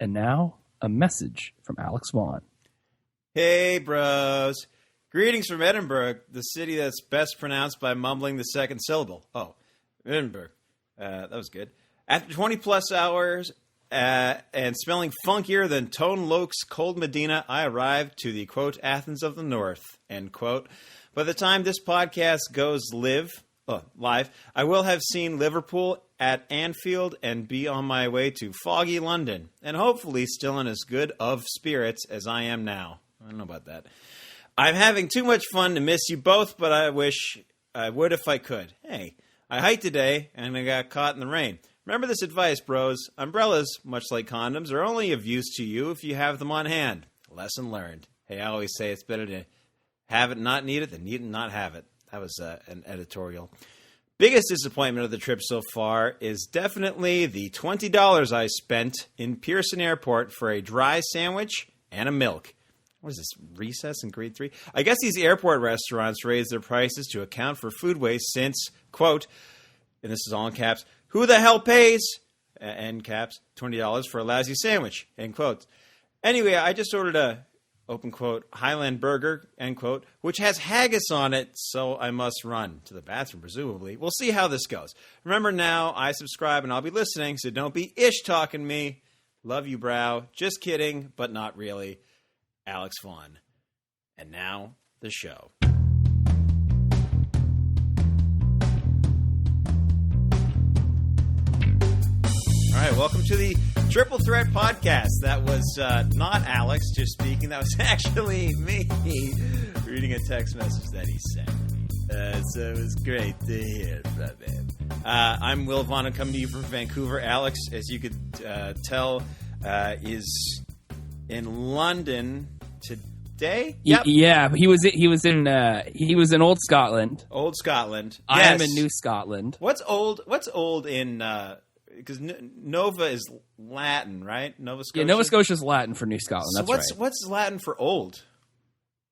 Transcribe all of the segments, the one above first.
And now, a message from Alex Vaughn. Hey, bros. Greetings from Edinburgh, the city that's best pronounced by mumbling the second syllable. Oh, Edinburgh. That was good. After 20-plus hours and smelling funkier than Tone Loc's cold Medina, I arrived to the, quote, Athens of the North, end quote. By the time this podcast goes live, I will have seen Liverpool at Anfield and be on my way to foggy London, and hopefully still in as good of spirits as I am now. I don't know about that. I'm having too much fun to miss you both, but I wish I would if I could. Hey, I hiked today, and I got caught in the rain. Remember this advice, bros. Umbrellas, much like condoms, are only of use to you if you have them on hand. Lesson learned. Hey, I always say it's better to have it not need it than need it not have it. That was an editorial. Biggest disappointment of the trip so far is definitely the $20 I spent in Pearson Airport for a dry sandwich and a milk. What is this, recess in grade 3? I guess these airport restaurants raise their prices to account for food waste since, quote, and this is all in caps, who the hell pays, end caps, $20 for a lousy sandwich, end quotes. Anyway, I just ordered a, open quote, Highland burger, end quote, which has haggis on it, so I must run to the bathroom, presumably. We'll see how this goes. Remember now, I subscribe and I'll be listening, so don't be ish-talking me. Love you, brow. Just kidding, but not really. Alex Vaughn. And now, the show. All right, welcome to the Triple Threat Podcast. That was not Alex just speaking. That was actually me reading a text message that he sent me. So it was great to hear from him. I'm Will Vaughn. I'm coming to you from Vancouver. Alex, as you could tell, is in London today. Yep. Yeah, he was in Old Scotland. Old Scotland. I Yes. am in New Scotland. What's old in? Because Nova is Latin, right? Nova Scotia. Yeah, Nova Scotia is Latin for New Scotland. So That's right. what's Latin for old?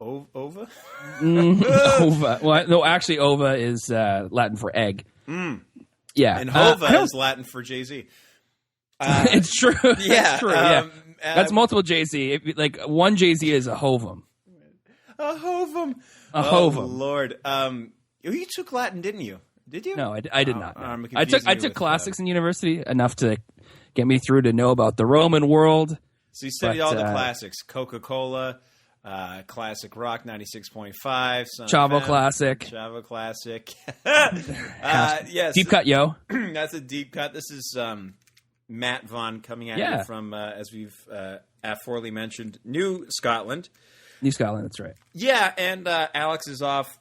Ova? Ova. Well, no, actually, ova is Latin for egg. Yeah, And Hova is Latin for Jay-Z. It's true. Yeah, it's true. Yeah, that's multiple Jay-Z. Like one Jay-Z is a hovum. A hovum. A Oh, hovum. Lord. You took Latin, didn't you? Did you? No, I did not. No. I'm I took confusing you with, classics in university enough to get me through to know about the Roman world. So you studied all the classics: Coca-Cola, classic rock, 96.5, Chavo Classic. Chavo Classic. Yes, Deep cut, yo. That's a deep cut. This is Matt Vaughn coming at you from, as we've aforely mentioned, New Scotland. New Scotland, that's right. Yeah, and Alex is off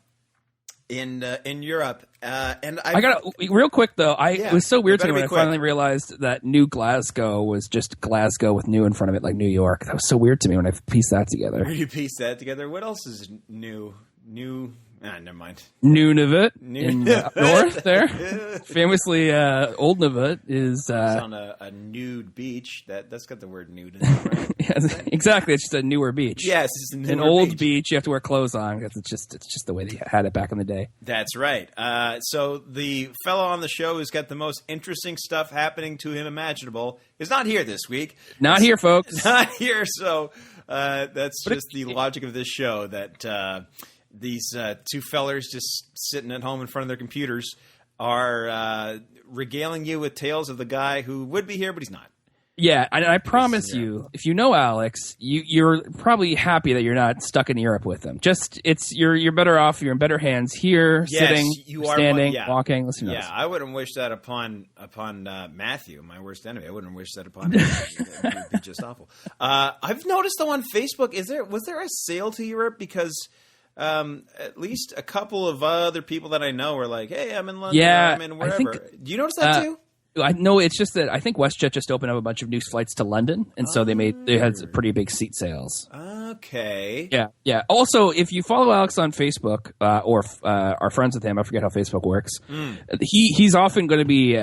in Europe. And I got real quick though. It was so weird to me when I quick. finally realized that New Glasgow was just Glasgow with new in front of it, like New York. That was so weird to me when I pieced that together. Where do you piece that together? What else is new? Never mind. Nunavut in north there. Famously, Old Nunavut is on a nude beach. That's got the word nude in it, right? yes, exactly. It's just a newer beach. Yes, it's a newer an old beach. You have to wear clothes on because it's just the way they had it back in the day. That's right. So the fellow on the show who's got the most interesting stuff happening to him imaginable is not here this week. Not here, folks. Not here. So that's just the logic of this show that. These two fellers just sitting at home in front of their computers are regaling you with tales of the guy who would be here, but he's not. Yeah, and I promise you, if you know Alex, you're probably happy that you're not stuck in Europe with him. Just you're better off. You're in better hands here, sitting, standing, walking. Listen, yeah, I wouldn't wish that upon Matthew, my worst enemy. I wouldn't wish that upon him. It would be just awful. I've noticed though on Facebook, was there a sale to Europe because. At least a couple of other people that I know were like, "Hey, I'm in London. Yeah, I'm in wherever." Do you notice that too? I know it's just that I think WestJet just opened up a bunch of new flights to London, and so they had some pretty big seat sales. Okay. Yeah. Also, if you follow Alex on Facebook or are friends with him, I forget how Facebook works. He's often going to be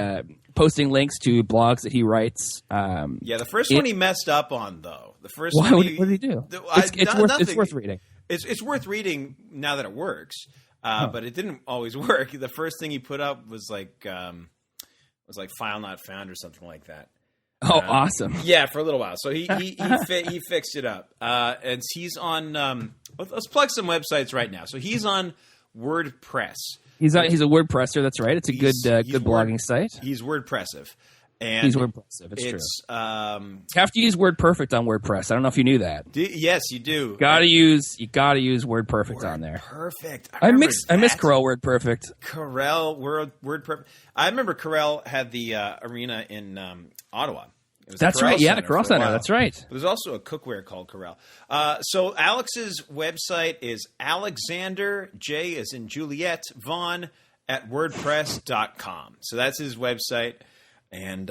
posting links to blogs that he writes. The first one he messed up on though. The first one. What did he do? It's worth reading. It's worth reading now that it works, but it didn't always work. The first thing he put up was like file not found or something like that. Oh, awesome! Yeah, for a little while. So he fixed it up, and he's on. Let's plug some websites right now. So he's on WordPress. He's a WordPresser. That's right. It's a good blogging site. He's WordPressive. And he's WordPressive. It's true. You have to use WordPerfect on WordPress. I don't know if you knew that. Yes, you do. You gotta use WordPerfect on there. Perfect. I miss Corel WordPerfect. Corel WordPerfect. I remember Corel had the arena in Ottawa. That's right. Yeah, the Corel Center. That's right. There's also a cookware called Corel. So Alex's website is Alexander, J as in Juliet, Vaughn at WordPress.com. So that's his website. And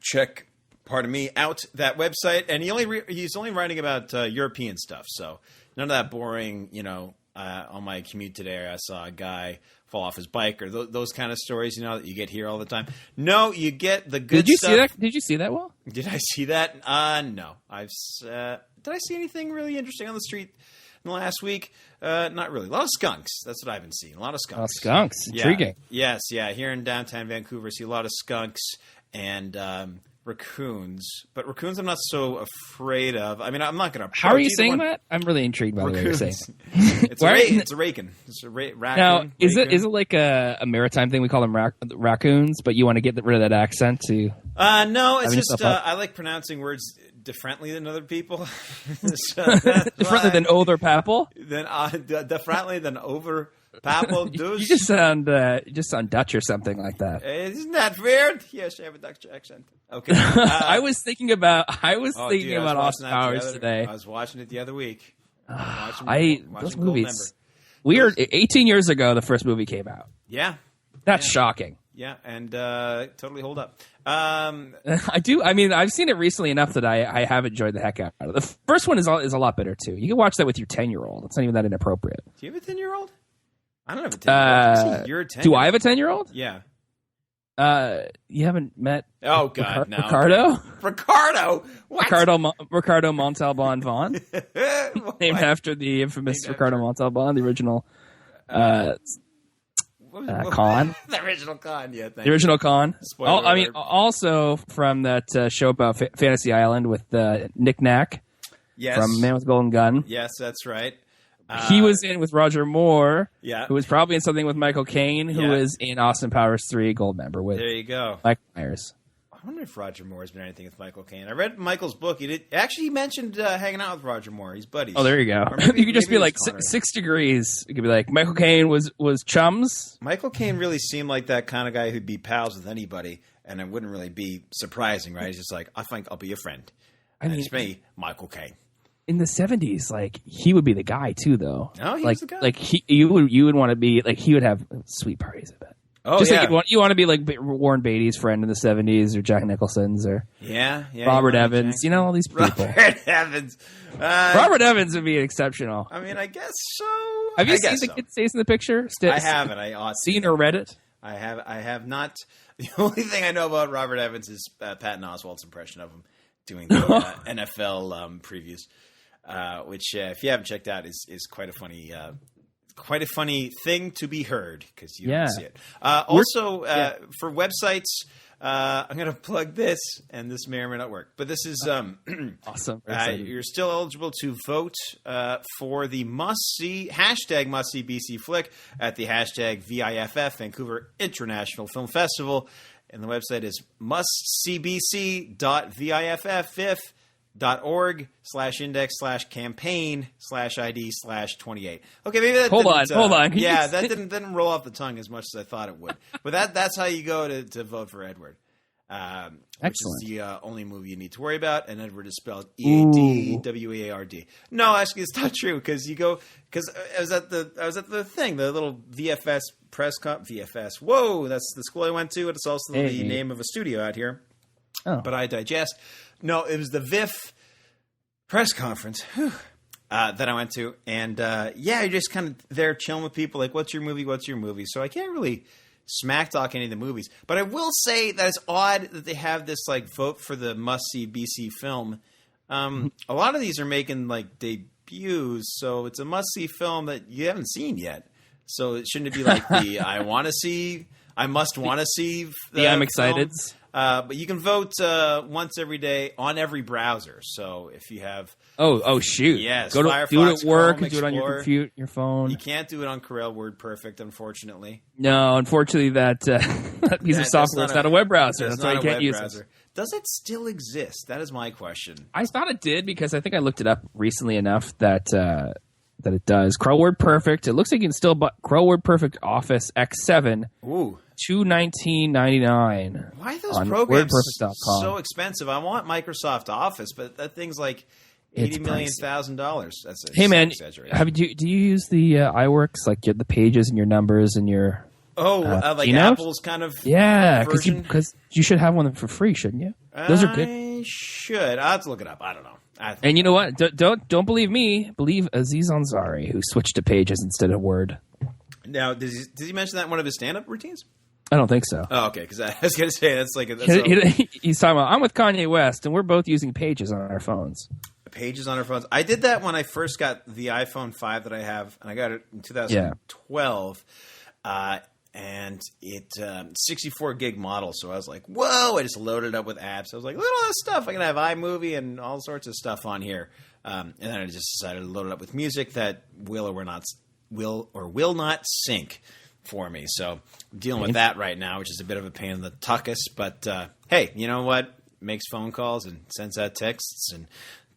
check, pardon me, out that website. And he's only writing about European stuff. So none of that boring, on my commute today, I saw a guy fall off his bike or those kind of stories, that you get here all the time. No, you get the good stuff. Did you see that, Will? Did I see that? No. Did I see anything really interesting on the street in the last week? Not really. A lot of skunks. That's what I've been seeing. A lot of skunks. A lot of skunks. Intriguing. Yes. Here in downtown Vancouver, I see a lot of skunks and raccoons. But raccoons I'm not so afraid of. I mean, I'm not going to... How are you saying that? I'm really intrigued by the way you're saying It's a raccoon. It's a raccoon. Now, is it like a maritime thing? We call them raccoons, but you want to get rid of that accent to... No, it's just I like pronouncing words differently than other people. Differently than other people? Differently than over people. You just sound Dutch or something like that. Isn't that weird? Yes, I have a Dutch accent. Okay. I was thinking about Austin Powers today. I was watching it the other week. Those movies. 18 years ago, the first movie came out. Yeah. That's shocking. Yeah, and totally hold up. I do. I mean, I've seen it recently enough that I have enjoyed the heck out of it. The first one is a lot better, too. You can watch that with your 10-year-old. It's not even that inappropriate. Do you have a 10-year-old? I don't have a 10-year-old. You're a 10-year-old. Do I have a 10-year-old? Yeah. You haven't met Oh, God, no. Ricardo? Ricardo? What? Ricardo Montalban Vaughn. Named after the infamous Ricardo Montalban, the original... Con. The original Con, yeah. The original Con. I mean, also from that show about Fantasy Island with Nick Nack. Yes. From Man with Golden Gun. Yes, that's right. He was in with Roger Moore. Yeah. Who was probably in something with Michael Caine, who was in Austin Powers 3 Goldmember with. There you go. Mike Myers. I wonder if Roger Moore has been anything with Michael Caine. I read Michael's book. He mentioned hanging out with Roger Moore. He's buddies. Oh, there you go. You could just be like 6 degrees. You could be like, Michael Caine was chums. Michael Caine really seemed like that kind of guy who'd be pals with anybody, and it wouldn't really be surprising, right? He's just like, I think I'll be a friend. It's me, Michael Caine. In the 70s, like, he would be the guy, too, though. No, he was the guy. Like, you would want to be, like, he would have sweet parties, I bet. Oh, just yeah. like you want to be like Warren Beatty's friend in the 70s, or Jack Nicholson's, or Robert Evans. You know, all these people. Robert Evans. Robert Evans would be exceptional. I mean, I guess so. Have you seen the kid stays in the picture? I haven't. I ought to. Seen or read it? I have not. The only thing I know about Robert Evans is Patton Oswalt's impression of him doing the NFL previews, which, if you haven't checked out, is quite a funny. Quite a funny thing to be heard because you don't see it. Also, for websites, I'm going to plug this, and this may or may not work. But this is awesome. You're still eligible to vote for the must-see BC Flick at the hashtag VIFF Vancouver International Film Festival, and the website is mustcbc.viff.org/index/campaign/ID/28. Okay, maybe that. Hold on. Yeah, that didn't roll off the tongue as much as I thought it would. But that's how you go to vote for Edward. Excellent. Which is the only movie you need to worry about, and Edward is spelled EADWARD. No, actually, it's not true because I was at the thing, the little VFS press VFS. Whoa, that's the school I went to. It's also the name of a studio out here. Oh. But I digest. No, it was the VIF press conference that I went to. And, you're just kind of there chilling with people. Like, what's your movie? So I can't really smack talk any of the movies. But I will say that it's odd that they have this, like, vote for the must-see BC film. A lot of these are making, like, debuts. So it's a must-see film that you haven't seen yet. So it shouldn't be like the I must want to see. The I'm excited. But you can vote once every day on every browser. So if you have... Oh shoot. Yes. Do it at work, Chrome, do it on your computer, your phone. You can't do it on Corel WordPerfect, unfortunately. No, unfortunately that piece of software is not a web browser. That's why you can't use it. Does it still exist? That is my question. I thought it did because I think I looked it up recently enough that it does. Corel WordPerfect. It looks like you can still buy Corel WordPerfect Office X7. Ooh. $219.99. Why are those programs so expensive? I want Microsoft Office, but that thing's like $80 million. That's hey man, do you use the iWorks, like the pages and your numbers and your like Keynote? Apple's kind of because you should have one for free, shouldn't you? Those are good. I should. I'll have to look it up. I don't know. And you know what? Don't believe me. Believe Aziz Ansari, who switched to Pages instead of Word. Now, did he mention that in one of his stand-up routines? I don't think so. Oh, okay. Because I was going to say he's talking about. I'm with Kanye West, and we're both using Pages on our phones. Pages on our phones. I did that when I first got the iPhone 5 that I have, and I got it in 2012. And it 64 gig model, so I was like, whoa, I just loaded it up with apps. I was like, look at all this stuff. I can have iMovie and all sorts of stuff on here. And then I just decided to load it up with music that will or will not sync for me. So I'm dealing with that right now, which is a bit of a pain in the tuchus. But hey, you know what? Makes phone calls and sends out texts and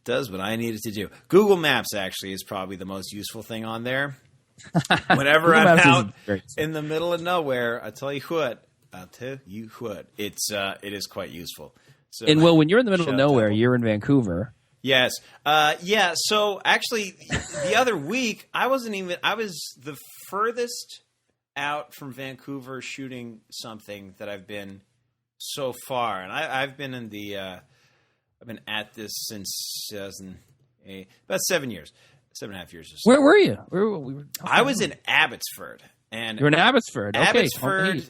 does what I needed to do. Google Maps actually is probably the most useful thing on there. Whenever I'm out in the middle of nowhere, I'll tell you what, it is quite useful. So, and well, when you're in the middle of nowhere, you're in Vancouver. Yes. So actually the other week I was the furthest out from Vancouver shooting something that I've been so far. And I've been I've been at this since 2008, about 7 years. 7.5 years or so. Where were you? I was in Abbotsford. And you're in Abbotsford. Okay. Abbotsford,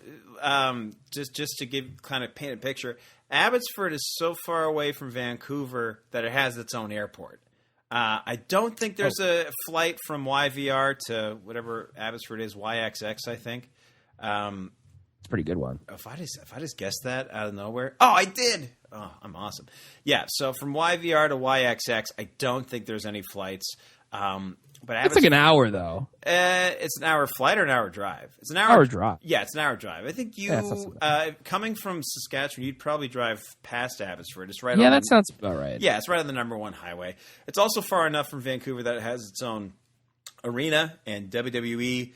just to paint a picture, Abbotsford is so far away from Vancouver that it has its own airport. I don't think there's a flight from YVR to whatever Abbotsford is, YXX, I think. It's a pretty good one. If I just guessed that out of nowhere. Oh, I did. Oh, I'm awesome. Yeah, so from YVR to YXX, I don't think there's any flights. But it's like an hour, though. It's an hour flight or an hour drive? It's an hour drive. Yeah, it's an hour drive. I think coming from Saskatchewan, you'd probably drive past Abbotsford. It's right. Yeah, that sounds about right. Yeah, it's right on the number 1 highway. It's also far enough from Vancouver that it has its own arena, and WWE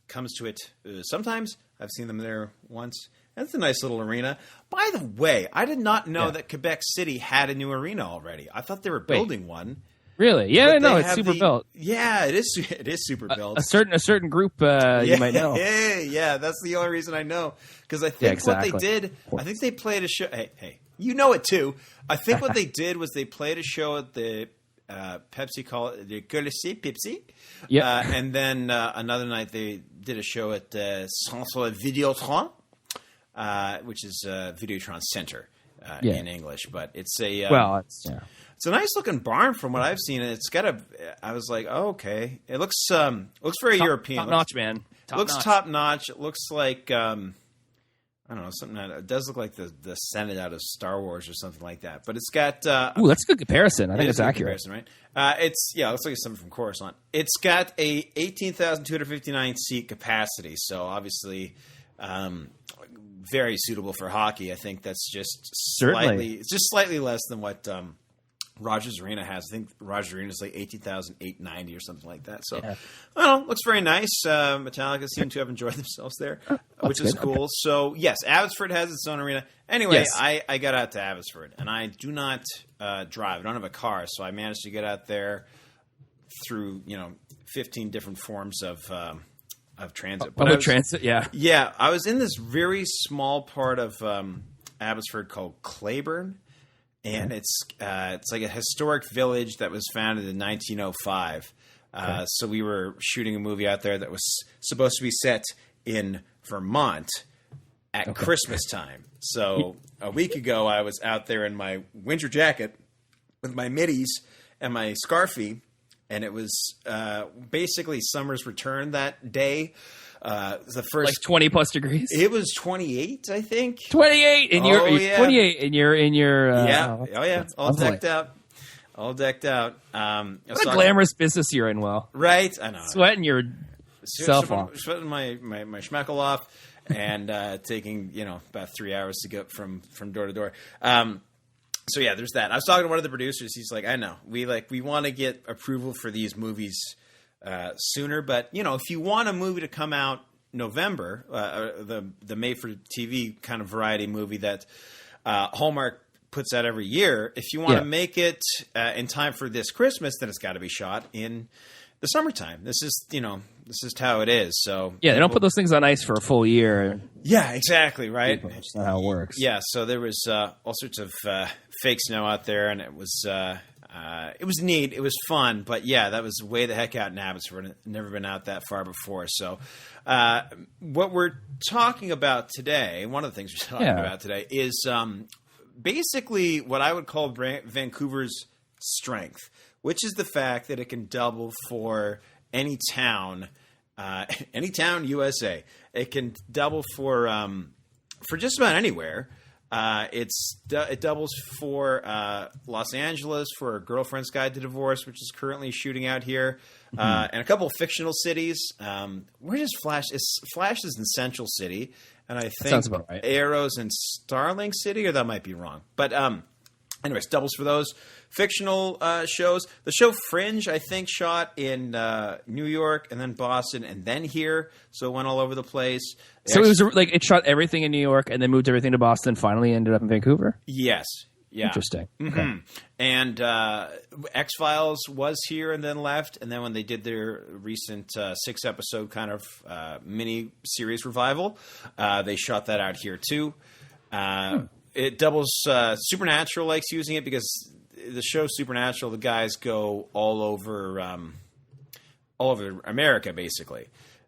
comes to it sometimes. I've seen them there once. That's a nice little arena. By the way, I did not know that Quebec City had a new arena already. I thought they were building one. Really? Yeah, no, it's super built. Yeah, it is. It is super built. A certain group you might know. Yeah, that's the only reason I know, because I think what they did. I think they played a show. Hey, you know it too. I think what they did was they played a show at the Pepsi the Pepsi. Yeah, and then another night they did a show at Centre Videotron, which is Videotron Center in English, but it's a It's a nice looking barn from what I've seen, and it's got I was like, oh, okay. It looks very European. Top notch, man. Top notch. It looks like I don't know, something that it does look like the Senate out of Star Wars or something like that. But it's got ooh, that's a good comparison. I think it's accurate. Right? It looks like something from Coruscant. It's got a 18,259 seat capacity, so obviously very suitable for hockey. I think that's just slightly less than what Rogers Arena has. I think Rogers Arena is like 18,890 or something like that. So, I don't know, looks very nice. Metallica seem to have enjoyed themselves there, which is cool. So, yes, Abbotsford has its own arena. Anyway, yes. I got out to Abbotsford, and I do not drive. I don't have a car, so I managed to get out there through 15 different forms of transit. Public transit, yeah. Yeah, I was in this very small part of Abbotsford called Clayburn. And it's like a historic village that was founded in 1905. So we were shooting a movie out there that was supposed to be set in Vermont at Christmas time. So a week ago, I was out there in my winter jacket with my middies and my scarfie, and it was basically summer's return that day. The first like 20 plus degrees. It was 28, I think. 28, and you're 28, and you're in your all decked out. All decked out. What a glamorous business you're in, Will. Right? I know. Sweating yourself off. Sweating my schmeckle off and taking, about 3 hours to get from door to door. So yeah, there's that. I was talking to one of the producers. He's like, I know. We want to get approval for these movies sooner, but if you want a movie to come out November, the made-for-TV kind of variety movie that Hallmark puts out every year, if you want to make it in time for this Christmas, then it's got to be shot in the summertime. This is how it is. So they don't put those things on ice for a full year. Yeah, exactly. Right. That's not how it works. Yeah. So there was all sorts of fake snow out there, and it was neat. It was fun, but yeah, that was way the heck out in Abbotsford. Never been out that far before. So what we're talking about today, one of the things we're talking about today is basically what I would call Vancouver's strength, which is the fact that it can double for any town USA. It can double for just about anywhere. It doubles for Los Angeles for Girlfriend's Guide to Divorce, which is currently shooting out here, and a couple of fictional cities. Where does Flash? Flash is in Central City, and I think sounds about right. Arrow's in Starling City, or that might be wrong. But anyways, doubles for those fictional shows. The show Fringe, I think, shot in New York and then Boston and then here, so it went all over the place. So it was like it shot everything in New York and then moved everything to Boston and finally ended up in Vancouver? Yes. Yeah. Interesting. Mm-hmm. Okay. And X-Files was here and then left, and then when they did their recent 6-episode kind of mini-series revival, they shot that out here too. It doubles. Supernatural likes using it because the show Supernatural, the guys go all over America, basically.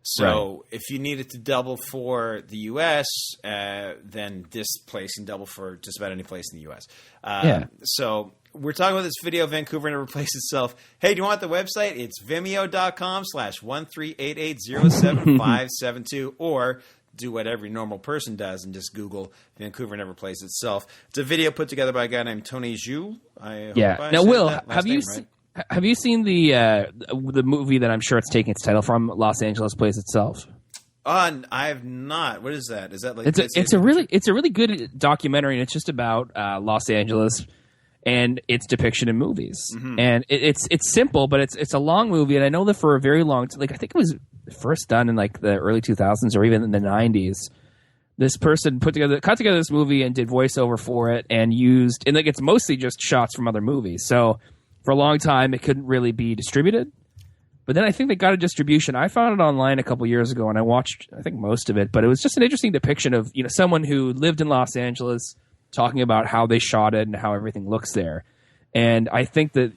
So if you needed to double for the U.S., then this place can double for just about any place in the U.S. So we're talking about this video, Vancouver Never Plays Itself. Hey, do you want the website? It's vimeo.com/138807572, or do what every normal person does and just Google Vancouver Never Plays Itself. It's a video put together by a guy named Tony Zhu. Now, Will, have you seen the movie that I'm sure it's taking its title from, Los Angeles Plays Itself? I have not. What is that? Is that like it's a really good documentary, and it's just about Los Angeles and its depiction in movies. Mm-hmm. And it's simple, but it's a long movie, and I know that for a very long time, I think it was first done in like the early 2000s or even in the 90s. This person cut together this movie and did voiceover for it, and it's mostly just shots from other movies. So for a long time, it couldn't really be distributed. But then I think they got a distribution. I found it online a couple years ago, and I watched, I think, most of it. But it was just an interesting depiction of someone who lived in Los Angeles talking about how they shot it and how everything looks there. And I think that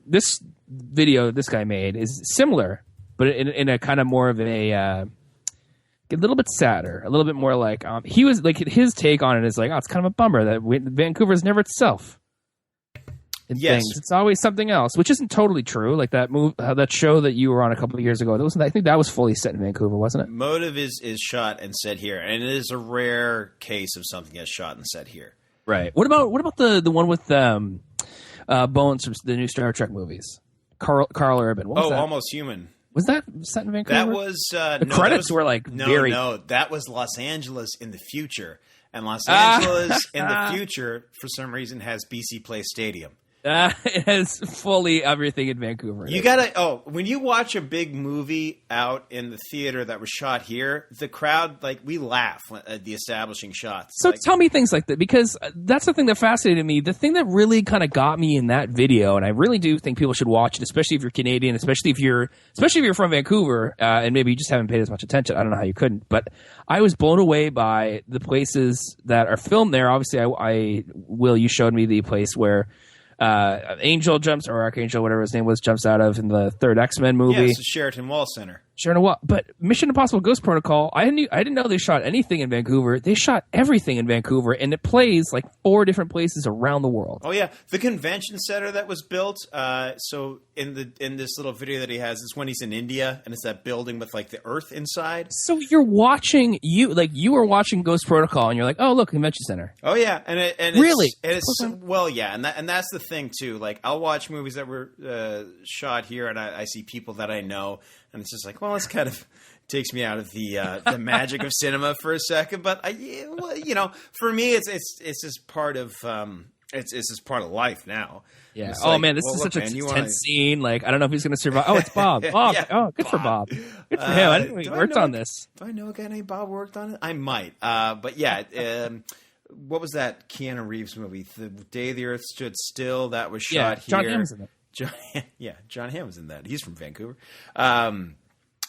this video this guy made is similar, but in a kind of more of a little bit sadder, a little bit more like he was like his take on it is like, it's kind of a bummer that Vancouver's never itself. Things. It's always something else, which isn't totally true. Like that show that you were on a couple of years ago. I think that was fully set in Vancouver, wasn't it? Motive is shot and set here, and it is a rare case of something that's shot and set here. Right. What about the one with Bones from the new Star Trek movies? Carl Urban. What was that? Almost Human. Was that set in Vancouver? That was the credits were like very. No, that was Los Angeles in the future, and Los Angeles in the future for some reason has BC Place Stadium. It has fully everything in Vancouver. You gotta when you watch a big movie out in the theater that was shot here, the crowd we laugh at the establishing shots. So tell me things like that, because that's the thing that fascinated me. The thing that really kind of got me in that video, and I really do think people should watch it, especially if you're Canadian, especially if you're from Vancouver, and maybe you just haven't paid as much attention. I don't know how you couldn't, but I was blown away by the places that are filmed there. Obviously, Will, you showed me the place where Angel jumps, or Archangel, whatever his name was, jumps out of in the third X-Men movie. Yeah, it's the Sheraton Wall Center. Sure, what? But Mission Impossible Ghost Protocol, I didn't know they shot anything in Vancouver. They shot everything in Vancouver, and it plays like 4 different places around the world. Oh yeah, the convention center that was built. So in this little video that he has, is when he's in India, and it's that building with like the Earth inside. So you were watching Ghost Protocol, and you're like, oh look, convention center. Oh yeah, and really, well, yeah, and that's the thing too. Like I'll watch movies that were shot here, and I see people that I know. And it's just like, well, it's kind of takes me out of the magic of cinema for a second. But for me, it's just part of it's just part of life now. Yeah. It's man, this is such a tense scene. Like, I don't know if he's going to survive. Oh, it's Bob. Bob. Yeah, oh, good Bob. For Bob. Good for him. I didn't know he worked on this. Do I know a guy named Bob worked on it? I might. But yeah. What was that Keanu Reeves movie? The Day the Earth Stood Still. That was shot here. John Hamm's in it. John Hamm was in that. He's from Vancouver.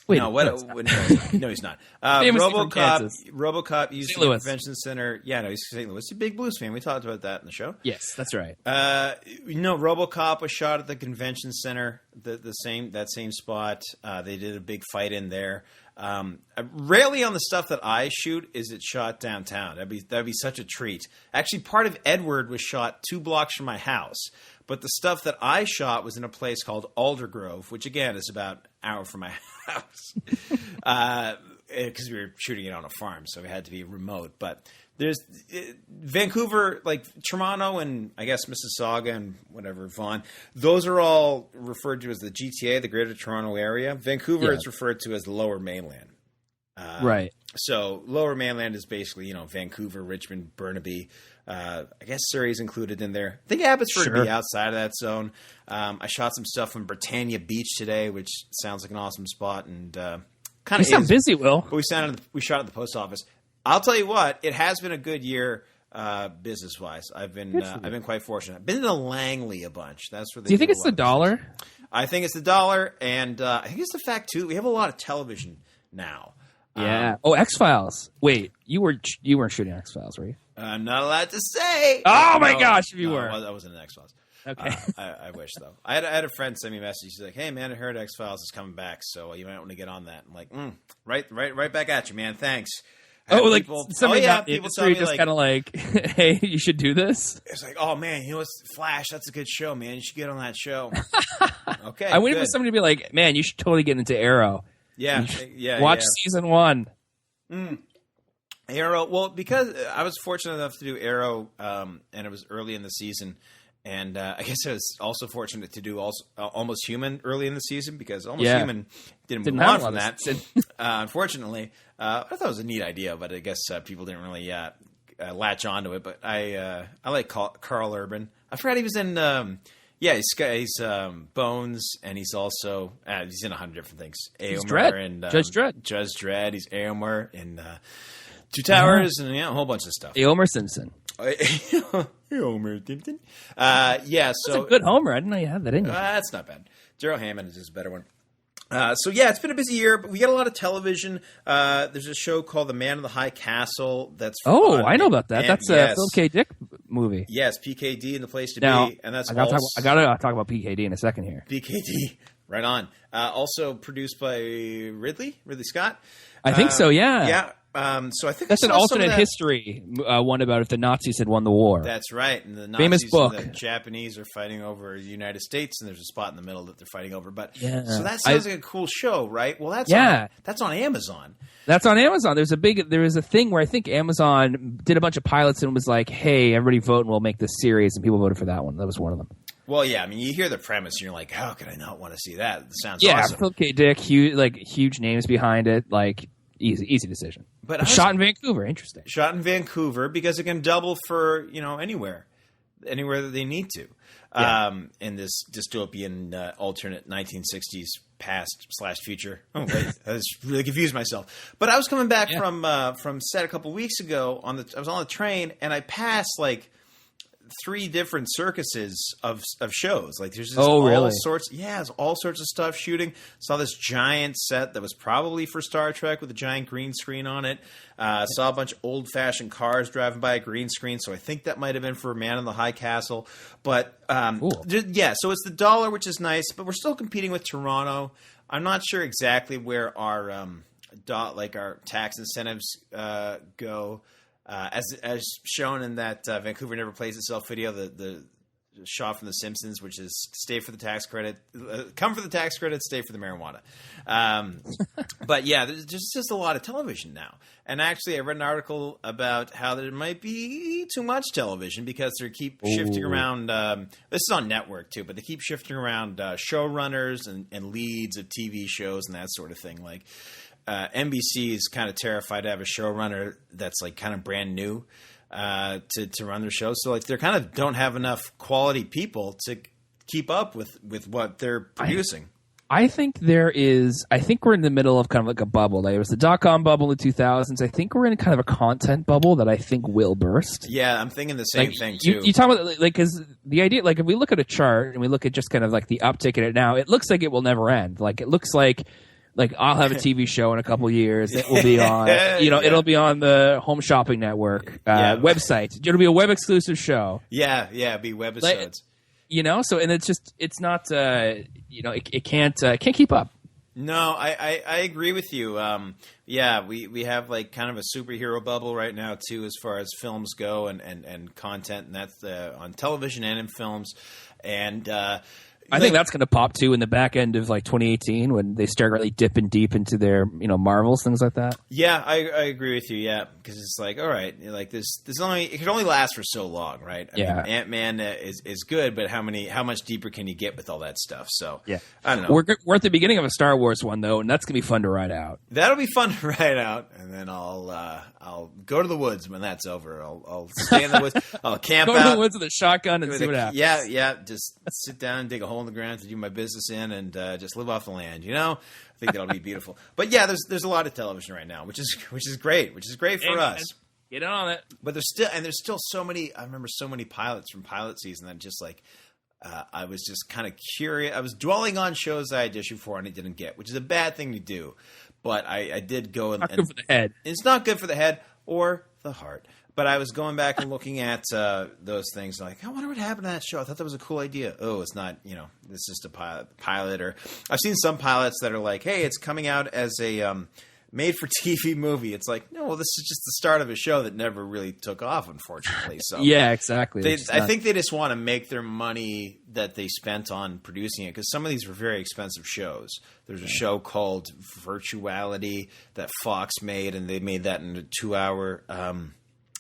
Wait, no, no, he's not. RoboCop used the convention center. Yeah, no, he's St. Louis. He's a big blues fan. We talked about that in the show. Yes, that's right. RoboCop was shot at the convention center. That same spot. They did a big fight in there. Rarely on the stuff that I shoot is it shot downtown. That'd be such a treat. Actually, part of Edward was shot 2 blocks from my house. But the stuff that I shot was in a place called Aldergrove, which again is about an hour from my house, because we were shooting it on a farm, so it had to be remote. But there's Vancouver, like Toronto, and I guess Mississauga and whatever Vaughan. Those are all referred to as the GTA, the Greater Toronto Area. Vancouver is referred to as the Lower Mainland. Right. So Lower Mainland is basically Vancouver, Richmond, Burnaby. I guess Surrey's included in there. I think Abbotsford would be outside of that zone. I shot some stuff in Britannia Beach today, which sounds like an awesome spot, and kind of. You sound busy, Will. But we shot at the post office. I'll tell you what, it has been a good year business wise. I've been quite fortunate. I've been to Langley a bunch. That's where. Do you think it's the dollar? I think it's the dollar, and I think it's the fact too. We have a lot of television now. Yeah. X-Files. Wait, you weren't shooting X-Files, were you? I'm not allowed to say. Oh my gosh, if you were. I wasn't in X-Files. Okay. I wish though. I had a friend send me a message. He's like, "Hey man, I heard X-Files is coming back, so you might want to get on that." I'm like, right back at you, man. Thanks. People tell me just kind of like, "Hey, you should do this." It's like, "Oh man, what's Flash? That's a good show, man. You should get on that show." Okay. I waited for somebody to be like, "Man, you should totally get into Arrow." Yeah. Watch season 1. Arrow. Well, because I was fortunate enough to do Arrow, and it was early in the season, and I guess I was also fortunate to do Almost Human early in the season because Almost Human didn't move on from that. Unfortunately, I thought it was a neat idea, but I guess people didn't really latch onto it. But I like Carl Urban. I forgot he was in. He's Bones, and he's also he's in 100 different things. He's Dredd. And Judge Dredd. Judge Dredd. He's Aylmer in Two Towers, and a whole bunch of stuff. Homer Simpson. Homer Simpson. That's a good Homer. I didn't know you had that in you. That's not bad. Daryl Hammond is just a better one. It's been a busy year, but we get a lot of television. There's a show called The Man in the High Castle. That's I know about that. That's a Philip K. Dick movie. Yes, PKD and the Place to Be, and that's I gotta talk about PKD in a second here. PKD, right on. Also produced by Ridley Scott. I think so. Yeah. Yeah. So I think that's an alternate history one about if the Nazis had won the war. That's right. And the Nazis famous book. And the Japanese are fighting over the United States, and there's a spot in the middle that they're fighting over. But so that sounds like a cool show, right? Well, that's on Amazon. That's on Amazon. There was a thing where I think Amazon did a bunch of pilots and was like, "Hey, everybody vote, and we'll make this series." And people voted for that one. That was one of them. Well, yeah. I mean, you hear the premise, and you're like, "How could I not want to see that?" It sounds awesome. Philip K. Dick, huge names behind it, like. Easy decision. But shot in Vancouver. Interesting. Shot in Vancouver because it can double for anywhere that they need to. In this dystopian alternate 1960s past/future. Oh wait, I just really confused myself. But I was coming back from set a couple weeks ago I was on the train and I passed like 3 different circuses of shows. Like there's just all sorts of stuff shooting. Saw this giant set that was probably for Star Trek with a giant green screen on it. Saw a bunch of old fashioned cars driving by a green screen. So I think that might have been for Man in the High Castle. But so it's the dollar, which is nice, but we're still competing with Toronto. I'm not sure exactly where our our tax incentives go. As shown in that Vancouver Never Plays Itself video, the shot from The Simpsons, which is stay for the tax credit, come for the tax credit, stay for the marijuana. But yeah, there's just a lot of television now. And actually, I read an article about how there might be too much television because they keep shifting around. This is on network too, but they keep shifting around showrunners and leads of TV shows and that sort of thing. Like NBC is kind of terrified to have a showrunner that's like kind of brand new to run their show. So like they're kind of don't have enough quality people to keep up with what they're producing. I think we're in the middle of kind of like a bubble. There was the .com bubble in the 2000s. I think we're in kind of a content bubble that I think will burst. Yeah, I'm thinking the same thing too. You talk about like, because the idea, like if we look at a chart and we look at just kind of like the uptick in it now, it looks like it will never end. Like it looks like I'll have a TV show in a couple of years. It will be on, it'll be on the Home Shopping Network website. It'll be a web exclusive show. Yeah, be webisodes. So and it's not, it can't keep up. No, I agree with you. We have like kind of a superhero bubble right now too, as far as films go and content, and that's on television and in films, and. I think that's going to pop too in the back end of like 2018 when they start really dipping deep into their Marvels, things like that. Yeah, I agree with you. Yeah, because it's like, all right, like it can only last for so long, right? I mean, Ant-Man is good, but how much deeper can you get with all that stuff? So yeah, I don't know. We're at the beginning of a Star Wars one though, and that's going to be fun to ride out. That'll be fun to ride out, and then I'll go to the woods when that's over. I'll stay in the woods. I'll camp out. Go to the woods with a shotgun and see what happens. Yeah. Just sit down and dig a hole in the ground to do my business in, and just live off the land. I think that'll be beautiful. But yeah, there's a lot of television right now, which is great. Which is great for us. Get on it. But there's still so many. I remember so many pilots from pilot season that just like. I was just kind of curious. I was dwelling on shows that I auditioned for and I didn't get, which is a bad thing to do. But I did go and not good for the head. It's not good for the head or the heart. But I was going back and looking at those things, like I wonder what happened to that show. I thought that was a cool idea. Oh, it's not. It's just a pilot. Or I've seen some pilots that are like, hey, it's coming out as a made-for-TV movie. It's like, no, well, this is just the start of a show that never really took off, unfortunately. So yeah, exactly. I think they just want to make their money that they spent on producing it, because some of these were very expensive shows. There's a show called Virtuality that Fox made, and they made that in a 2-hour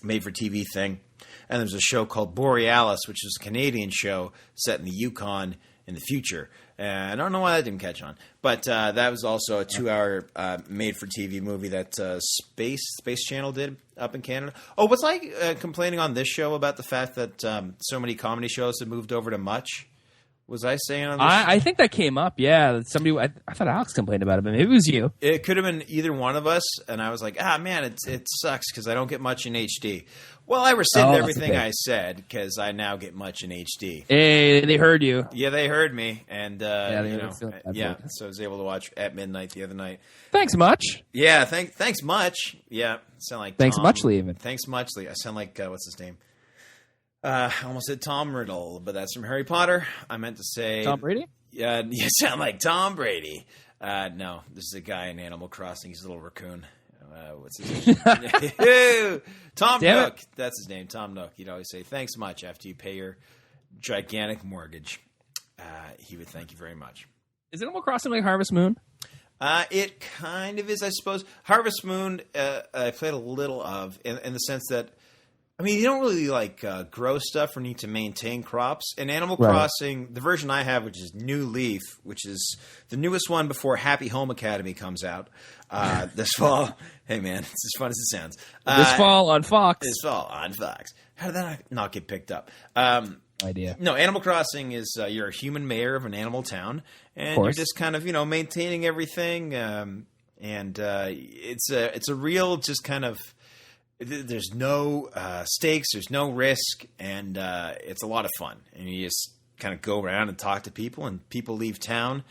made-for-TV thing. And there's a show called Borealis, which is a Canadian show set in the Yukon in the future. I don't know why that didn't catch on, but that was also a 2-hour made-for-TV movie that Space Channel did up in Canada. Oh, was I complaining on this show about the fact that so many comedy shows have moved over to Much? Was I saying on this? I think that came up, yeah. Somebody, I thought Alex complained about it, but maybe it was you. It could have been either one of us, and I was like, man, it sucks because I don't get Much in HD. Well, I rescind everything I said because I now get Much in HD. Hey, they heard you. Yeah, they heard me, and so I was able to watch at midnight the other night. Thanks, Much. Yeah, thanks, Much. Yeah, sound like thanks, Tom. Muchly even. Thanks, Muchly. I sound like what's his name? I almost said Tom Riddle, but that's from Harry Potter. I meant to say Tom Brady. Yeah, you sound like Tom Brady. No, this is a guy in Animal Crossing. He's a little raccoon. What's his name? Tom Nook. That's his name, Tom Nook. He'd always say, thanks much after you pay your gigantic mortgage. He would thank you very much. Is Animal Crossing like Harvest Moon? It kind of is, I suppose. Harvest Moon, I played a little of, in the sense that, I mean, you don't really grow stuff or need to maintain crops. In Animal Crossing, the version I have, which is New Leaf, which is the newest one before Happy Home Academy comes out this fall. Hey, man, it's as fun as it sounds. This fall on Fox. How did that not get picked up? Idea. No, Animal Crossing is you're a human mayor of an animal town, and you're just kind of maintaining everything. And it's a real just kind of. There's no stakes, there's no risk, and it's a lot of fun. And you just kind of go around and talk to people, and people leave town,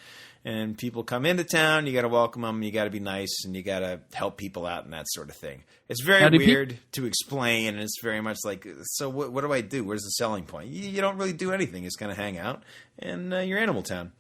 and people come into town. You got to welcome them, you got to be nice, and you got to help people out and that sort of thing. It's very weird to explain, and it's very much like, so what do I do? Where's the selling point? You don't really do anything. You just kind of hang out, and you're Animal Town.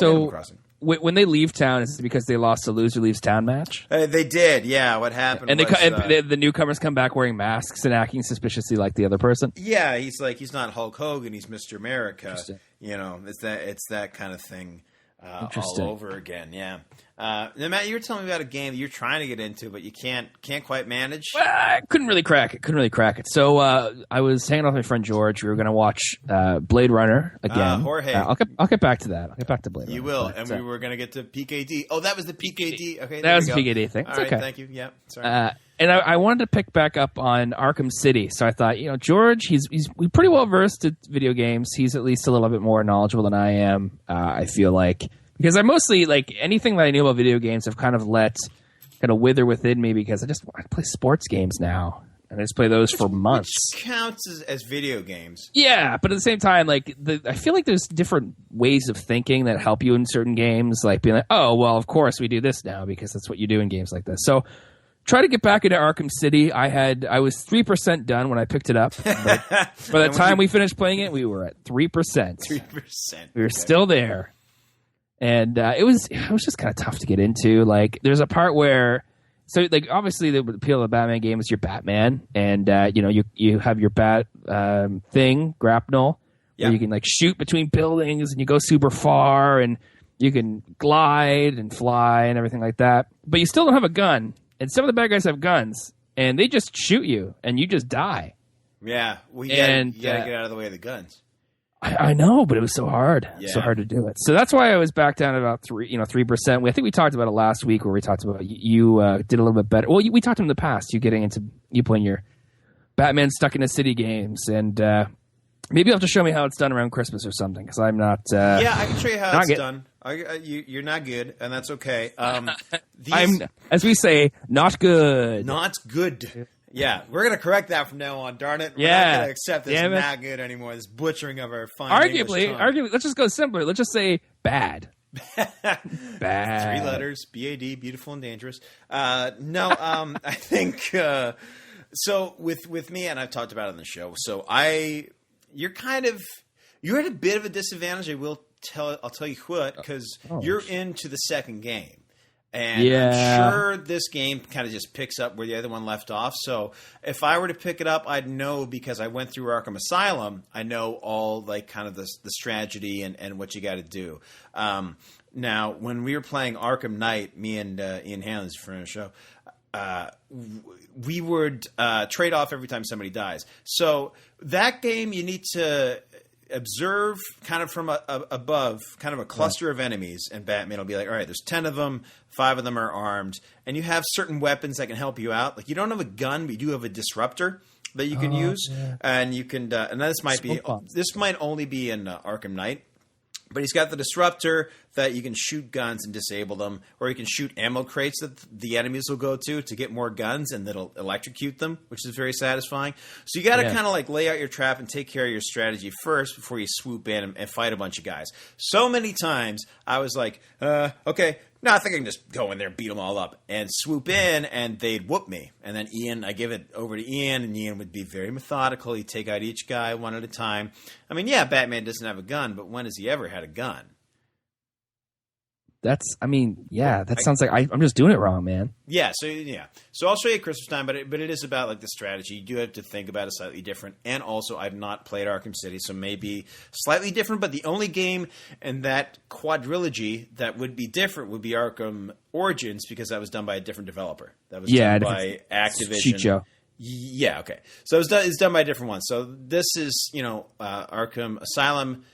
Animal Crossing. When they leave town, is it because they lost a loser leaves town match? They did, yeah. What happened? And the newcomers come back wearing masks and acting suspiciously like the other person. Yeah, he's not Hulk Hogan. He's Mr. America. It's that kind of thing all over again. Yeah. Now, Matt, you were telling me about a game that you're trying to get into, but you can't quite manage. Well, I couldn't really crack it. So I was hanging out with my friend George. We were going to watch Blade Runner again. Jorge. I'll get back to that. I'll get back to Blade Runner. You will, and we were going to get to PKD. Oh, that was the PKD. Okay, that was the PKD thing. All right, okay. Thank you. Yeah, sorry. And I wanted to pick back up on Arkham City. So I thought, George, he's pretty well versed at video games. He's at least a little bit more knowledgeable than I am. I feel like. Because I mostly, anything that I knew about video games I've kind of let kind of wither within me because I play sports games now. And I just play those for months. Which counts as video games. Yeah, but at the same time, I feel like there's different ways of thinking that help you in certain games. Like being like, oh, well, of course we do this now because that's what you do in games like this. So try to get back into Arkham City. I was 3% done when I picked it up. But by the time we finished playing it, we were at 3%. 3%. We were still there. And it was just kind of tough to get into. There's a part where, obviously the appeal of the Batman game is you're Batman, and you have your bat thing, grapnel, where you can shoot between buildings, and you go super far, and you can glide and fly and everything like that. But you still don't have a gun, and some of the bad guys have guns, and they just shoot you, and you just die. Yeah, you gotta get out of the way of the guns. I know, but it was so hard. Yeah. So hard to do it. So that's why I was back down at about 3%. I think we talked about it last week where we talked about you did a little bit better. Well, we talked in the past. You playing your Batman Stuck in a City games, and maybe you'll have to show me how it's done around Christmas or something because I'm not. Yeah, I can show you how it's done. You're not good, and that's okay. I'm, as we say, not good. Not good. Yeah, we're going to correct that from now on, darn it. We're not going to accept this not good anymore, this butchering of our fine Arguably, let's just go simpler. Let's just say bad. Bad. 3 letters, B-A-D, beautiful and dangerous. I think, so with me, and I've talked about it on the show, so you're at a bit of a disadvantage, I'll tell you what, because you're into the second game. And I'm sure this game kind of just picks up where the other one left off. So if I were to pick it up, I'd know because I went through Arkham Asylum. I know all kind of the strategy and what you got to do. Now, when we were playing Arkham Knight, me and Ian Hanlon's friend of the show, we would trade off every time somebody dies. So that game, you need to observe kind of from above, kind of a cluster of enemies, and Batman will be like, all right, there's 10 of them, 5 of them are armed, and you have certain weapons that can help you out. You don't have a gun, but you do have a disruptor that you can use, and you can, and this might only be in Arkham Knight, but he's got the disruptor that you can shoot guns and disable them, or you can shoot ammo crates that the enemies will go to get more guns, and that'll electrocute them, which is very satisfying. So you got to kind of lay out your trap and take care of your strategy first before you swoop in and fight a bunch of guys. So many times I was like, okay, no, I think I can just go in there and beat them all up and swoop in, and they'd whoop me. And then I give it over to Ian, and Ian would be very methodical. He'd take out each guy one at a time. I mean, yeah, Batman doesn't have a gun, but when has he ever had a gun? That sounds like I'm just doing it wrong, man. Yeah, so I'll show you Christmas time, but it is about the strategy. You do have to think about it slightly different, and also I've not played Arkham City, so maybe slightly different. But the only game in that quadrilogy that would be different would be Arkham Origins, because that was done by a different developer. That was done by Activision. Cheat show. Yeah, okay. So it's done by a different one. So this is Arkham Asylum,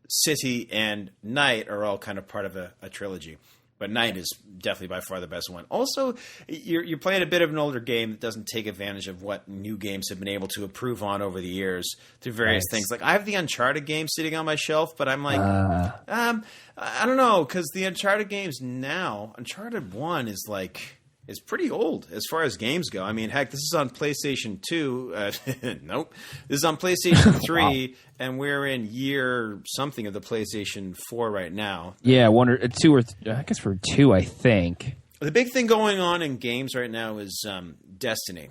City, and Knight are all kind of part of a trilogy. But Knight is definitely by far the best one. Also, you're playing a bit of an older game that doesn't take advantage of what new games have been able to improve on over the years through various things. I have the Uncharted game sitting on my shelf, but I'm like, I don't know, because the Uncharted games now, Uncharted 1 is it's pretty old as far as games go. I mean, heck, this is on PlayStation 2. Nope. This is on PlayStation 3, and we're in year something of the PlayStation 4 right now. Yeah, 1 or 2, or I guess we're 2, I think. The big thing going on in games right now is Destiny.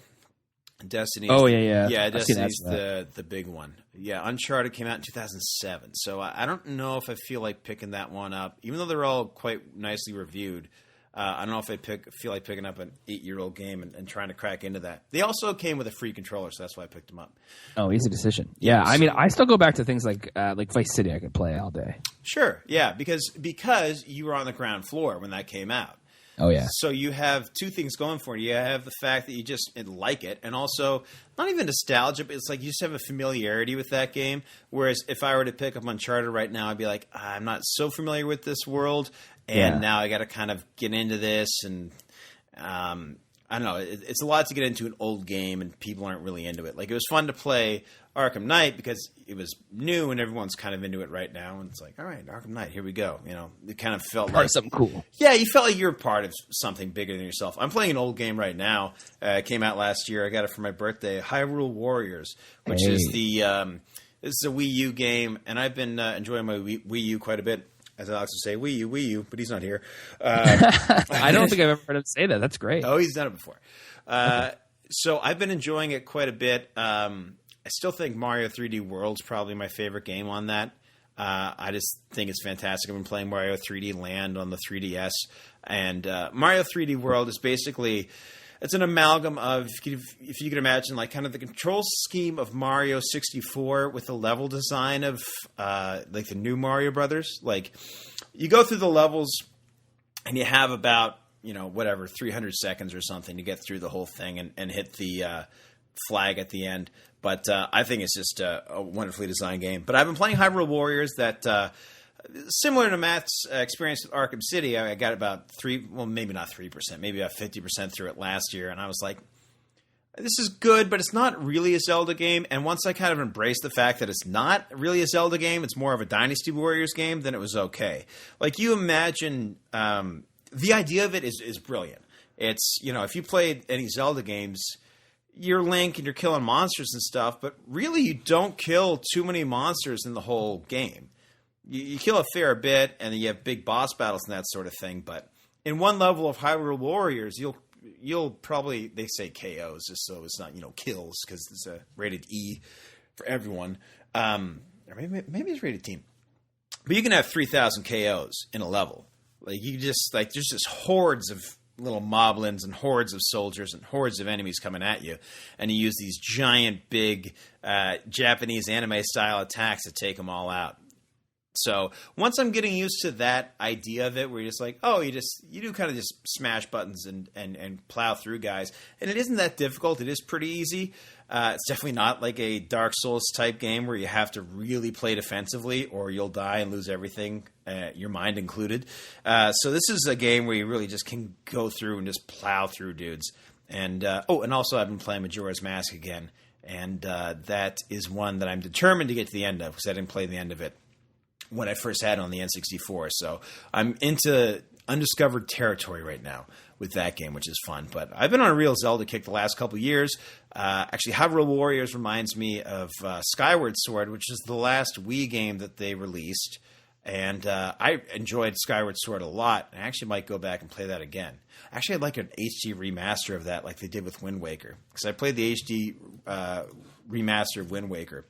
Destiny. Oh yeah. Yeah, Destiny's the big one. Yeah, Uncharted came out in 2007, so I don't know if I feel like picking that one up, even though they're all quite nicely reviewed. I don't know if I feel like picking up an 8-year-old game and trying to crack into that. They also came with a free controller, so that's why I picked them up. Oh, easy decision. Yeah, I mean, I still go back to things like Vice City. I could play all day. Sure, yeah, because you were on the ground floor when that came out. Oh, yeah. So you have two things going for you. You have the fact that you just like it, and also not even nostalgia, but it's like you just have a familiarity with that game. Whereas if I were to pick up Uncharted right now, I'd be like, I'm not so familiar with this world, and now I got to kind of get into this. And I don't know. It's a lot to get into an old game, and people aren't really into it. Like, it was fun to play Arkham Knight because it was new and everyone's kind of into it right now. And it's like, all right, Arkham Knight, here we go. You know, it kind of felt part of something cool. Yeah, you felt like you were part of something bigger than yourself. I'm playing an old game right now. It came out last year. I got it for my birthday. Hyrule Warriors, which is this is a Wii U game, and I've been enjoying my Wii U quite a bit. As Alex would say, Wii U, but he's not here. I don't think I've ever heard him say that. That's great. Oh, he's done it before. So I've been enjoying it quite a bit. I still think Mario 3D World's probably my favorite game on that. I just think it's fantastic. I've been playing Mario 3D Land on the 3DS. And Mario 3D World is basically... It's an amalgam of, if you could imagine, like kind of the control scheme of Mario 64 with the level design of like the new Mario Brothers. Like, you go through the levels and you have about, 300 seconds or something to get through the whole thing and hit the flag at the end. But I think it's just a wonderfully designed game. But I've been playing Hyrule Warriors that... similar to Matt's experience with Arkham City, I got about maybe not 3%, maybe about 50% through it last year, and I was like, this is good, but it's not really a Zelda game. And once I kind of embraced the fact that it's not really a Zelda game, it's more of a Dynasty Warriors game, then it was okay. Like, you imagine, the idea of it is brilliant. It's, if you played any Zelda games, you're Link and you're killing monsters and stuff, but really you don't kill too many monsters in the whole game. You kill a fair bit, and then you have big boss battles and that sort of thing. But in one level of Hyrule Warriors, you'll probably, they say KOs just so it's not kills, because it's a rated E for everyone, or maybe it's rated team. But you can have 3,000 KOs in a level. Like, you just there's just hordes of little moblins and hordes of soldiers and hordes of enemies coming at you, and you use these giant, big Japanese anime style attacks to take them all out. So once I'm getting used to that idea of it, where you're just like, you do kind of just smash buttons and plow through guys, and it isn't that difficult. It is pretty easy. It's definitely not like a Dark Souls type game where you have to really play defensively or you'll die and lose everything, your mind included. So this is a game where you really just can go through and just plow through dudes. And and also I've been playing Majora's Mask again, and that is one that I'm determined to get to the end of, because I didn't play the end of it when I first had it on the N64. So I'm into undiscovered territory right now with that game, which is fun. But I've been on a real Zelda kick the last couple of years. Actually, Hyrule Warriors reminds me of Skyward Sword, which is the last Wii game that they released. And I enjoyed Skyward Sword a lot. I actually might go back and play that again. Actually, I'd like an HD remaster of that like they did with Wind Waker, because I played the HD remaster of Wind Waker,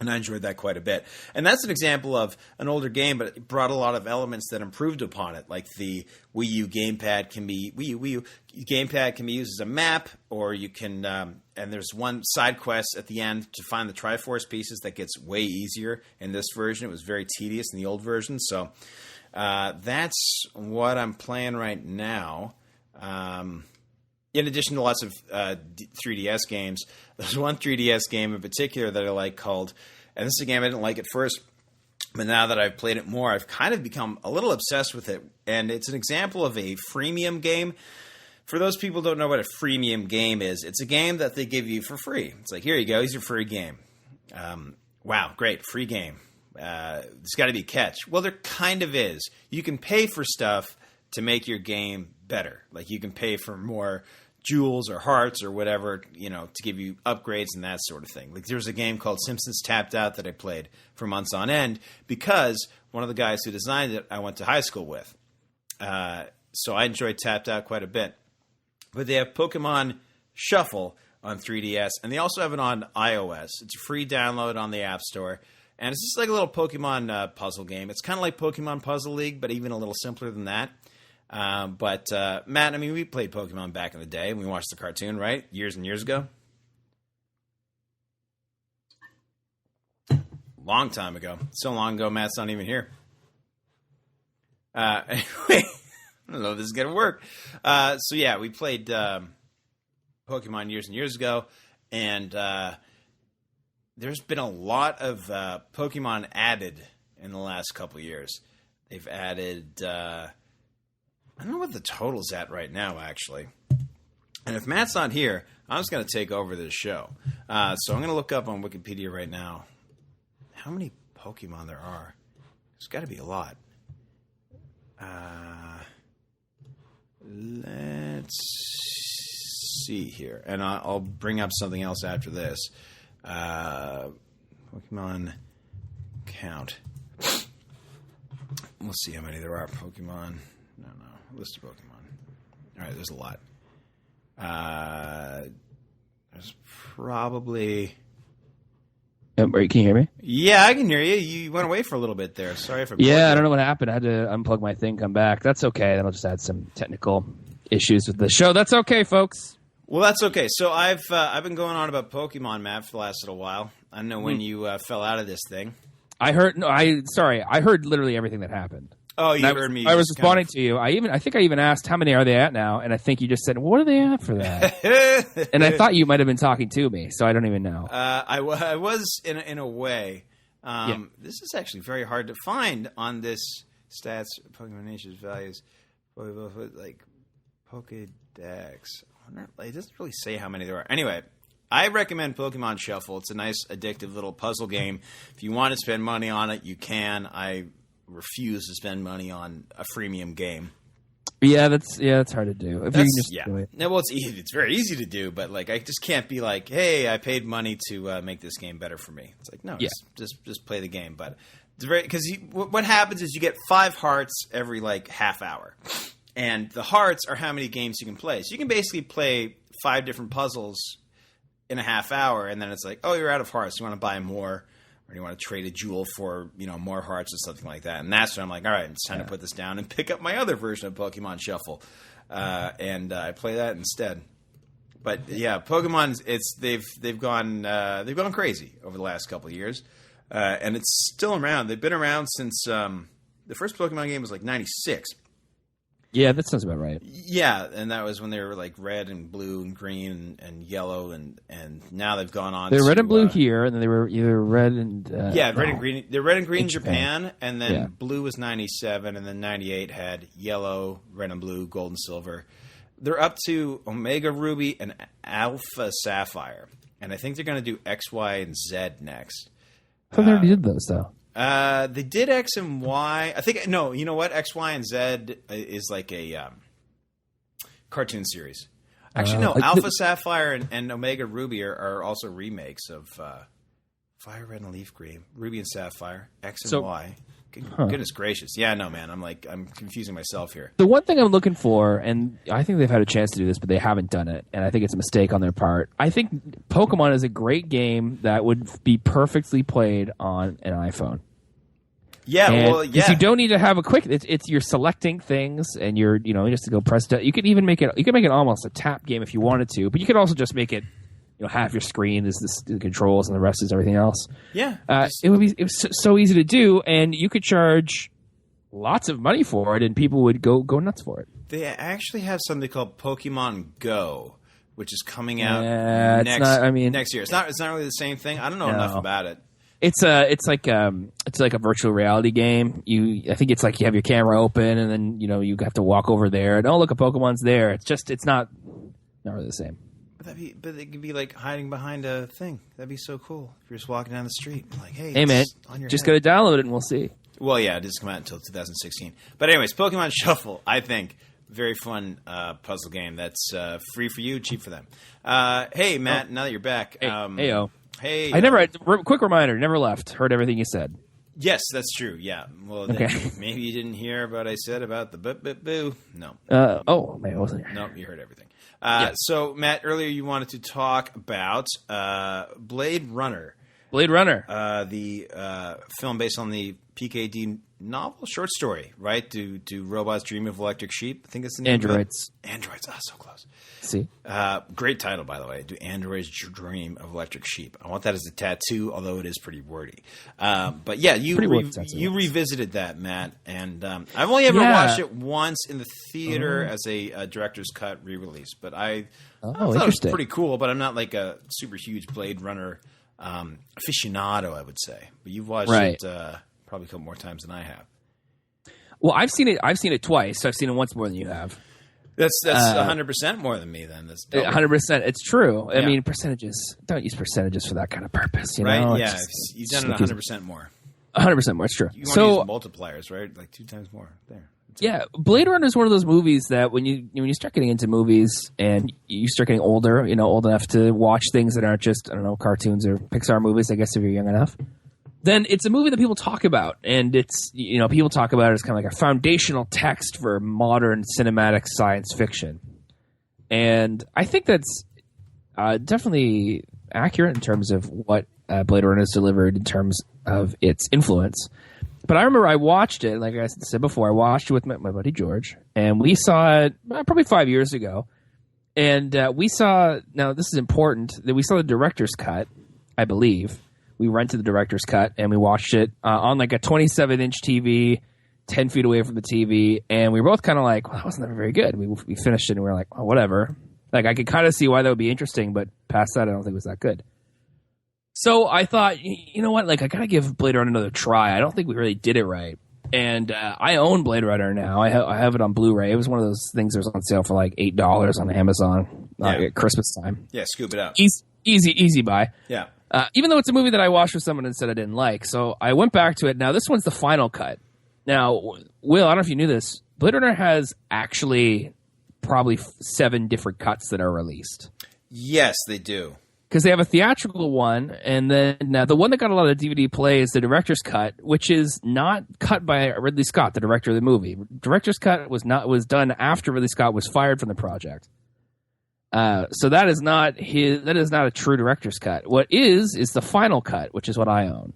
and I enjoyed that quite a bit. And that's an example of an older game, but it brought a lot of elements that improved upon it. Like the Wii U gamepad can be used as a map, or you can and there's one side quest at the end to find the Triforce pieces that gets way easier in this version. It was very tedious in the old version. So that's what I'm playing right now. In addition to lots of 3DS games, there's one 3DS game in particular that I like called, and this is a game I didn't like at first, but now that I've played it more, I've kind of become a little obsessed with it. And it's an example of a freemium game. For those people who don't know what a freemium game is, it's a game that they give you for free. It's like, here you go, here's your free game. Wow, great, free game. There's got to be a catch. Well, there kind of is. You can pay for stuff to make your game better. Like, you can pay for more jewels or hearts or whatever, to give you upgrades and that sort of thing. Like, there's a game called Simpsons Tapped Out that I played for months on end because one of the guys who designed it I went to high school with. So I enjoyed Tapped Out quite a bit. But they have Pokemon Shuffle, on 3DS, and they also have it on iOS. It's a free download on the App Store, and it's just like a little Pokemon puzzle game. It's kind of like Pokemon Puzzle League, but even a little simpler than that. But Matt, I mean, we played Pokemon back in the day, and we watched the cartoon, right? Years and years ago. Long time ago. So long ago, Matt's not even here. Anyway, I don't know if this is going to work. So, yeah, we played Pokemon years and years ago, and there's been a lot of Pokemon added in the last couple years. They've added... I don't know what the total's at right now, actually. And if Matt's not here, I'm just going to take over this show. So I'm going to look up on Wikipedia right now how many Pokemon there are. There's got to be a lot. Let's see here. And I'll bring up something else after this. Pokemon count. We'll see how many there are. Pokemon. No. List of Pokemon. All right, there's a lot. There's probably... Can you hear me? Yeah, I can hear you. You went away for a little bit there. Sorry for... Yeah, I don't know what happened. I had to unplug my thing, come back. That's okay. Then I'll just add some technical issues with the show. That's okay, folks. Well, that's okay. So I've been going on about Pokemon, Matt, for the last little while. I don't know when you fell out of this thing. I heard literally everything that happened. Oh, you heard me. I was responding to you. I think I even asked how many are they at now, and I think you just said, "What are they at for that?" And I thought you might have been talking to me, so I don't even know. I was in a way. This is actually very hard to find on this stats Pokemon Nation's values, like Pokédex. It doesn't really say how many there are. Anyway, I recommend Pokemon Shuffle. It's a nice, addictive little puzzle game. If you want to spend money on it, you can. I refuse to spend money on a freemium game. Yeah, that's hard to do. If you can just do it. No, well, it's very easy to do, but like I just can't be like, hey, I paid money to make this game better for me. It's like, no, just play the game. But it's very because what happens is you get 5 hearts every like half hour, and the hearts are how many games you can play. So you can basically play 5 different puzzles in a half hour, and then it's like, oh, you're out of hearts. You want to buy more. Or you want to trade a jewel for, more hearts or something like that. And that's when I'm like, all right, it's time to put this down and pick up my other version of Pokemon Shuffle. And I play that instead. But yeah, Pokemon, they've gone crazy over the last couple of years. And it's still around. They've been around since the first Pokemon game was like 96. Yeah, that sounds about right. Yeah, and that was when they were like red and blue and green and yellow, and now they've gone on. They're red and blue here, and then they were either red and red and green. They're red and green in Japan, and then blue was 97, and then 98 had yellow, red and blue, gold and silver. They're up to Omega Ruby and Alpha Sapphire, and I think they're going to do X, Y, and Z next. I thought they already did those though. They did X and Y. I think no. You know what? X, Y, and Z is like a cartoon series. Actually, no. Alpha Sapphire and Omega Ruby are also remakes of Fire Red and Leaf Green, Ruby and Sapphire, X and Y. Goodness gracious! Yeah, no, man. I'm confusing myself here. The one thing I'm looking for, and I think they've had a chance to do this, but they haven't done it, and I think it's a mistake on their part. I think Pokemon is a great game that would be perfectly played on an iPhone. Yeah, because you don't need to have a quick. It's you're selecting things, and you're just to go press. You could even make it. You could make it almost a tap game if you wanted to, but you could also just make it. Half your screen is the controls, and the rest is everything else. Yeah, it was so easy to do, and you could charge lots of money for it, and people would go nuts for it. They actually have something called Pokemon Go, which is coming out next year. It's not really the same thing. I don't know enough about it. It's like a virtual reality game. I think it's like you have your camera open, and then you have to walk over there, and look, a Pokemon's there. It's not really the same. But it could be like hiding behind a thing. That'd be so cool if you're just walking down the street, like, hey man, on your just head. gotta download it and we'll see. Well, yeah, it doesn't come out until 2016. But anyways, Pokemon Shuffle, I think, very fun puzzle game that's free for you, cheap for them. Hey, Matt, now that you're back. Hey, Hey. Quick reminder, never left. Heard everything you said. Yes, that's true. Yeah. Well, then maybe you didn't hear what I said about the boo. No. Maybe I wasn't here. No, you heard everything. So, Matt, earlier you wanted to talk about Blade Runner. Blade Runner. The film based on the PKD novel, short story, right? Do robots dream of electric sheep? I think it's the name. Androids. Androids. Ah, so close. See? Great title, by the way. Do androids dream of electric sheep? I want that as a tattoo, although it is pretty wordy. But yeah, you revisited that, Matt, and I've only ever watched it once in the theater as a director's cut re-release. But I thought it was pretty cool. But I'm not like a super huge Blade Runner aficionado, I would say. But you've watched it probably a couple more times than I have. Well, I've seen it twice. So I've seen it once more than you have. That's 100% more than me. Then that's 100%. It's true. I mean, percentages. Don't use percentages for that kind of purpose. You know? Yeah, you've done it 100% more. 100% more. It's true. You want to use multipliers, right? Like 2 times more. There. Yeah, Blade Runner is one of those movies that when you start getting into movies and you start getting older, old enough to watch things that aren't just cartoons or Pixar movies. I guess if you're young enough. Then it's a movie that people talk about, and it's people talk about it as kind of like a foundational text for modern cinematic science fiction, and I think that's definitely accurate in terms of what Blade Runner has delivered in terms of its influence. But I remember I watched it, like I said before, I watched it with my buddy George, and we saw it probably 5 years ago, and we saw. Now this is important that we saw the director's cut, I believe. We rented the director's cut, and we watched it on like a 27-inch TV, 10 feet away from the TV, and we were both kind of like, well, that wasn't very good. We finished it, and we were like, oh, whatever. Like, I could kind of see why that would be interesting, but past that, I don't think it was that good. So I thought, you know what? Like, I got to give Blade Runner another try. I don't think we really did it right. And I own Blade Runner now. I have it on Blu-ray. It was one of those things that was on sale for like $8 on Amazon at Christmas time. Yeah, scoop it up. Easy buy. Yeah. Even though it's a movie that I watched with someone and said I didn't like. So I went back to it. Now, this one's the final cut. Now, Will, I don't know if you knew this. Blade Runner has actually probably 7 different cuts that are released. Yes, they do. Because they have a theatrical one, and then the one that got a lot of DVD play is the director's cut, which is not cut by Ridley Scott, the director of the movie. Director's cut was done after Ridley Scott was fired from the project. So that is not a true director's cut. What is the final cut, which is what I own,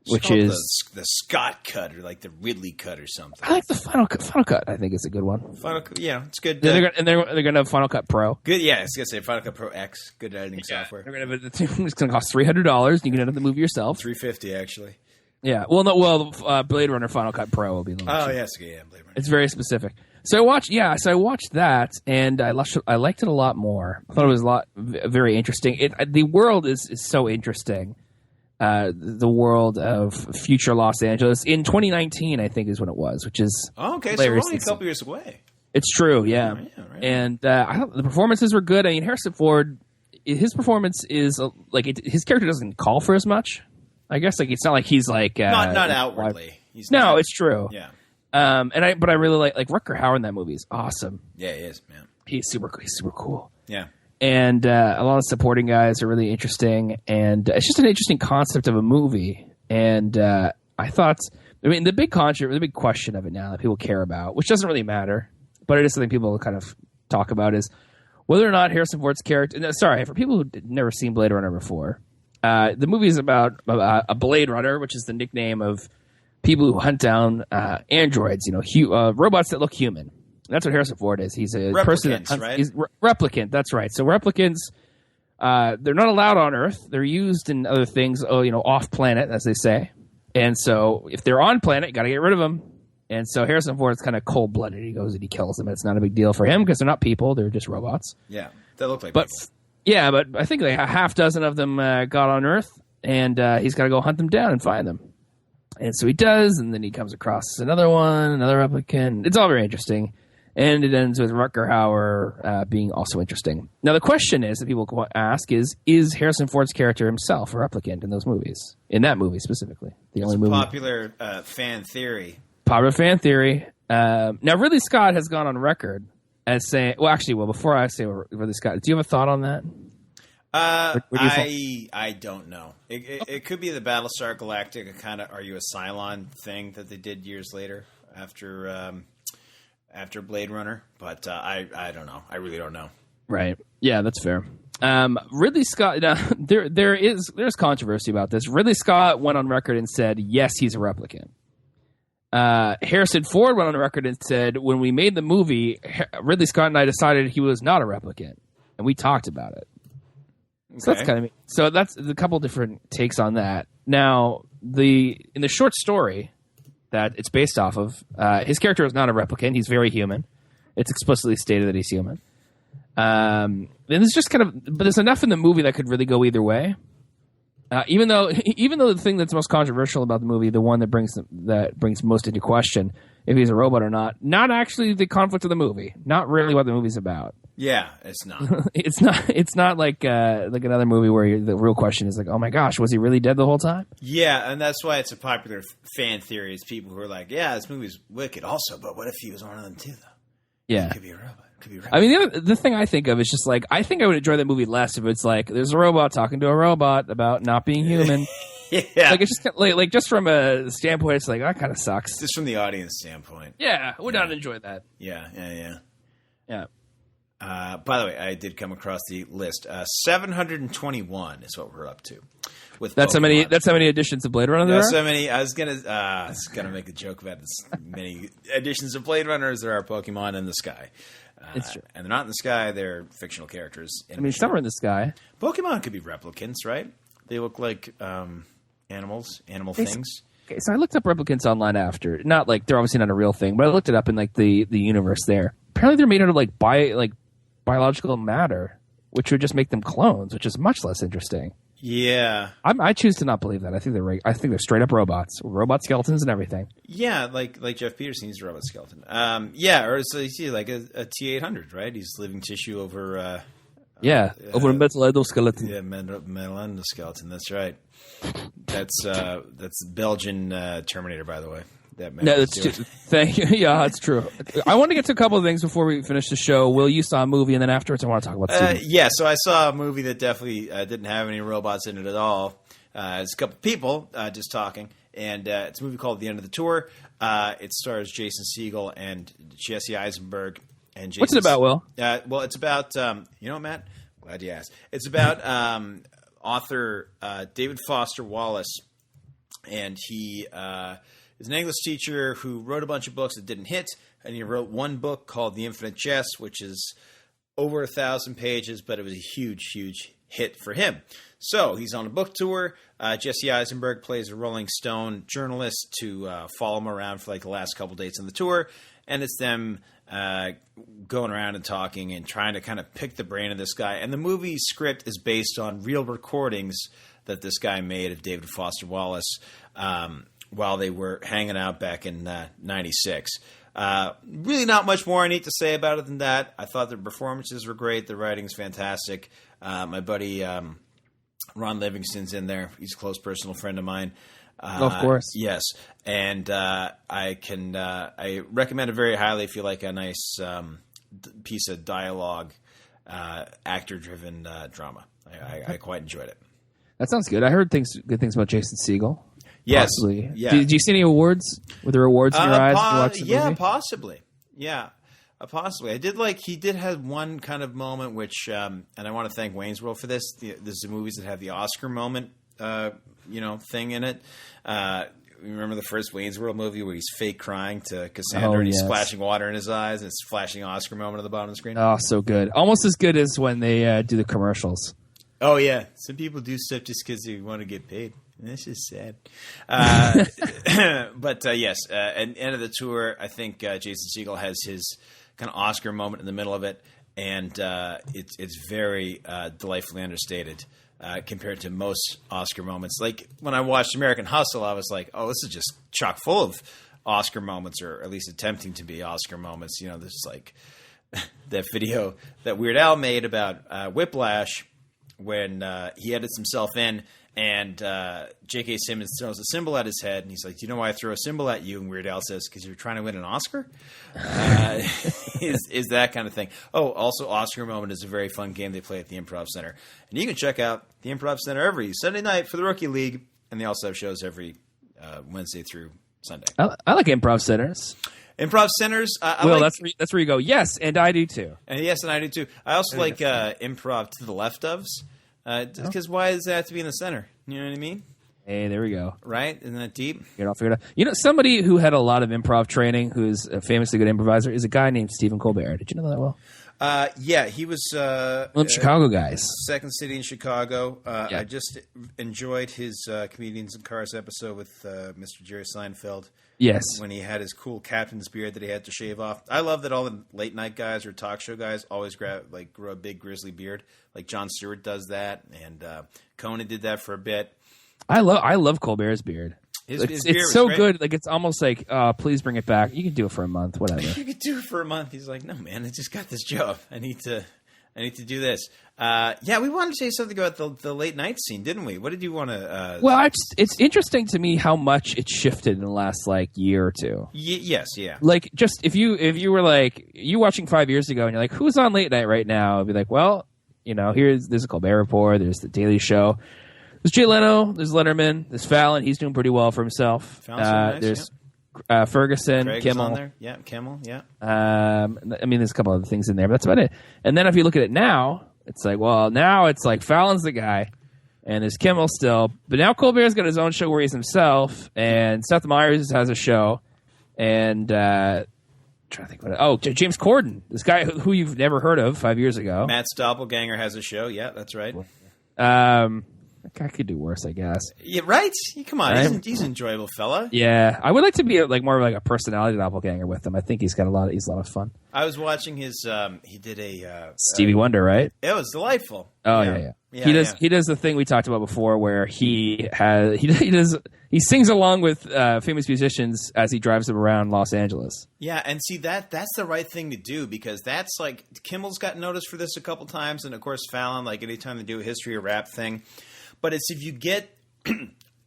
which is the Scott cut or like the Ridley cut or something. I like the final cut. Final cut, I think, is a good one. Yeah, it's good. They're gonna have Final Cut Pro. Good, yeah. I was gonna say Final Cut Pro X, good editing software. They're gonna have it's gonna cost $300. You can edit the movie yourself. $350 actually. Yeah. Well, no. Well, Blade Runner Final Cut Pro will be the. Oh yes, yeah, Blade Runner. It's very specific. So I watched that, and I liked it a lot more. I thought it was very interesting. The world is so interesting. The world of future Los Angeles in 2019, I think, is when it was, which is okay. So we're only a couple years away. It's true, yeah. Oh, yeah, right. And I thought the performances were good. I mean, Harrison Ford, his performance is his character doesn't call for as much. I guess it's not like he's like not outwardly. It's true. Yeah. But I really like Rutger Hauer in that movie is awesome. Yeah, he is, man. He's super cool. Yeah. And a lot of supporting guys are really interesting, and it's just an interesting concept of a movie. And I thought, the big question of it now that people care about, which doesn't really matter, but it is something people kind of talk about, is whether or not Harrison Ford's character. Sorry, for people who've never seen Blade Runner before, the movie is about a Blade Runner, which is the nickname of people who hunt down androids, robots that look human. That's what Harrison Ford is. He's a person that hunts, right? He's replicant. That's right. So replicants, they're not allowed on Earth. They're used in other things, off planet, as they say. And so if they're on planet, you got to get rid of them. And so Harrison Ford is kind of cold blooded. He goes and he kills them. It's not a big deal for him because they're not people. They're just robots. Yeah, they look like people. Yeah, but I think like a half dozen of them got on Earth, and he's got to go hunt them down and find them. And so he does, and then he comes across another replicant. It's all very interesting. And it ends with Rutger Hauer being also interesting. Now, the question is that people ask is Harrison Ford's character himself a replicant in those movies? In that movie specifically. The only movie. Popular fan theory. Popular fan theory. Now, Ridley Scott has gone on record as saying... before I say Ridley Scott, do you have a thought on that? I don't know. It could be the Battlestar Galactica kind of "Are you a Cylon" thing that they did years later after Blade Runner, but I don't know. I really don't know. Right? Yeah, that's fair. Ridley Scott. There's controversy about this. Ridley Scott went on record and said yes, he's a replicant. Harrison Ford went on record and said when we made the movie, Ridley Scott and I decided he was not a replicant, and we talked about it. So that's kind of so that's a couple different takes on that. Now, in the short story that it's based off of, his character is not a replicant. He's very human. It's explicitly stated that he's human. And it's just but there's enough in the movie that could really go either way. Even though the thing that's most controversial about the movie, the one that brings most into question if he's a robot or not actually the conflict of the movie, not really what the movie's about. Yeah, it's not. It's not like another movie where the real question is like, oh my gosh, was he really dead the whole time? Yeah, and that's why it's a popular fan theory. It's people who are like, yeah, this movie's wicked also, but what if he was one of them too, though? Yeah. He could be a robot. I mean, the thing I think of is just like, I think I would enjoy that movie less if it's like, there's a robot talking to a robot about not being human. Yeah. Like, it's just like just from a standpoint, it's like, that kind of sucks. Just from the audience standpoint. Yeah, I would not enjoy that. Yeah. Yeah. By the way, I did come across the list. 721 is what we're up to. That's how many editions of Blade Runner there are? So many. I was gonna make a joke about this many editions of Blade Runner as there are Pokemon in the sky. It's true. And they're not in the sky, they're fictional characters. I mean, some are in the sky. Pokemon could be replicants, right? They look like animal things. Okay, so I looked up replicants online after. Not like they're obviously not a real thing, but I looked it up in like the universe there. Apparently they're made out of biological matter, which would just make them clones, which is much less interesting. Yeah, I choose to not believe that. I think they're straight up robots, robot skeletons and everything. Yeah, like Jeff Peterson, he's a robot skeleton. Or so you see like a T-800, right? He's living tissue over. Over a metal endoskeleton. Yeah, metal endoskeleton. That's right. That's Belgian Terminator, by the way. Thank you. Yeah, that's true. I want to get to a couple of things before we finish the show. Will, you saw a movie, and then afterwards I want to talk about Steven. Yeah, so I saw a movie that definitely didn't have any robots in it at all. It's a couple of people just talking, and it's a movie called The End of the Tour. It stars Jason Segel and Jesse Eisenberg. And Jason, what's it about, Will? Well, it's about you know, Matt. Glad you asked. It's about author David Foster Wallace, and he is an English teacher who wrote a bunch of books that didn't hit, and he wrote one book called The Infinite Jest, which is over 1,000 pages, but it was a huge, huge hit for him. So he's on a book tour. Jesse Eisenberg plays a Rolling Stone journalist to follow him around for like the last couple dates on the tour, and it's them going around and talking and trying to kind of pick the brain of this guy. And the movie script is based on real recordings that this guy made of David Foster Wallace while they were hanging out back in 96. Really not much more I need to say about it than that. I thought the performances were great. The writing's fantastic. My buddy Ron Livingston's in there. He's a close personal friend of mine. Of course. Yes. And I recommend it very highly if you like a nice piece of dialogue, actor-driven drama. I quite enjoyed it. That sounds good. I heard good things about Jason Segel. Yes. Possibly. Yeah. Did you see any awards? Were there awards in your eyes? Possibly. Yeah. Possibly. He did have one kind of moment which, and I want to thank Wayne's World for this. There's the movies that have the Oscar moment, thing in it. Remember the first Wayne's World movie where he's fake crying to Cassandra and he's splashing water in his eyes and it's flashing Oscar moment at the bottom of the screen? Oh, so good. Almost as good as when they do the commercials. Oh, yeah. Some people do stuff just because they want to get paid. This is sad. But yes, at the end of the tour, I think Jason Segel has his kind of Oscar moment in the middle of it, and it's very delightfully understated compared to most Oscar moments. Like when I watched American Hustle, I was like, oh, this is just chock full of Oscar moments, or at least attempting to be Oscar moments. You know, there's like that video that Weird Al made about Whiplash when he edits himself in And J.K. Simmons throws a symbol at his head, and he's like, "Do you know why I throw a symbol at you?" And Weird Al says, "Because you're trying to win an Oscar." Is that kind of thing. Oh, also Oscar Moment is a very fun game they play at the Improv Center. And you can check out the Improv Center every Sunday night for the Rookie League, and they also have shows every Wednesday through Sunday. I like Improv Centers. Improv Centers. That's where you go. Yes, and I do too. And yes, and I do too. I also like Improv to the left ofs. Because why does it have to be in the center? You know what I mean? Hey, there we go. Right? Isn't that deep? Get it all figured out. You know, somebody who had a lot of improv training, who's a famously good improviser, is a guy named Stephen Colbert. Did you know that well? Yeah, he was one of the Chicago guys. Second City in Chicago. Yeah. I just enjoyed his Comedians in Cars episode with Mr. Jerry Seinfeld. Yes. When he had his cool captain's beard that he had to shave off. I love that all the late night guys or talk show guys always grow a big grizzly beard. Like Jon Stewart does that, and Conan did that for a bit. I love Colbert's beard. His beard it's so good. Like it's almost like, please bring it back. You can do it for a month, whatever. You could do it for a month. He's like, no, man, I just got this job. I need to do this. Yeah, we wanted to say something about the late night scene, didn't we? What did you want to? Well, it's interesting to me how much it shifted in the last year or two. Yes, yeah. Like just if you were like you watching 5 years ago and you're like, who's on late night right now? I'd be like, well, you know, there's a Colbert Report, there's the Daily Show, there's Jay Leno, there's Letterman, there's Fallon. He's doing pretty well for himself. Nice, there's Ferguson, Craig's Kimmel. on there. Yeah, Kimmel. Yeah. I mean, there's a couple other things in there, but that's about it. And then if you look at it now, it's like, well, now it's like Fallon's the guy, and there's Kimmel still, but now Colbert's got his own show where he's himself, and Seth Meyers has a show, and trying to think James Corden, this guy who you've never heard of 5 years ago. Matt's Doppelganger has a show. Yeah, that's right. That guy could do worse, I guess. Yeah, right? Come on, he's an enjoyable fella. Yeah, I would like to be more of like a personality doppelganger with him. I think he's a lot of fun. I was watching his. He did a Stevie Wonder, right? It was delightful. Oh yeah. He does the thing we talked about before, where he sings along with famous musicians as he drives them around Los Angeles. Yeah, and see that's the right thing to do, because that's like Kimmel's got noticed for this a couple times, and of course Fallon, like anytime they do a history of rap thing. But it's if you get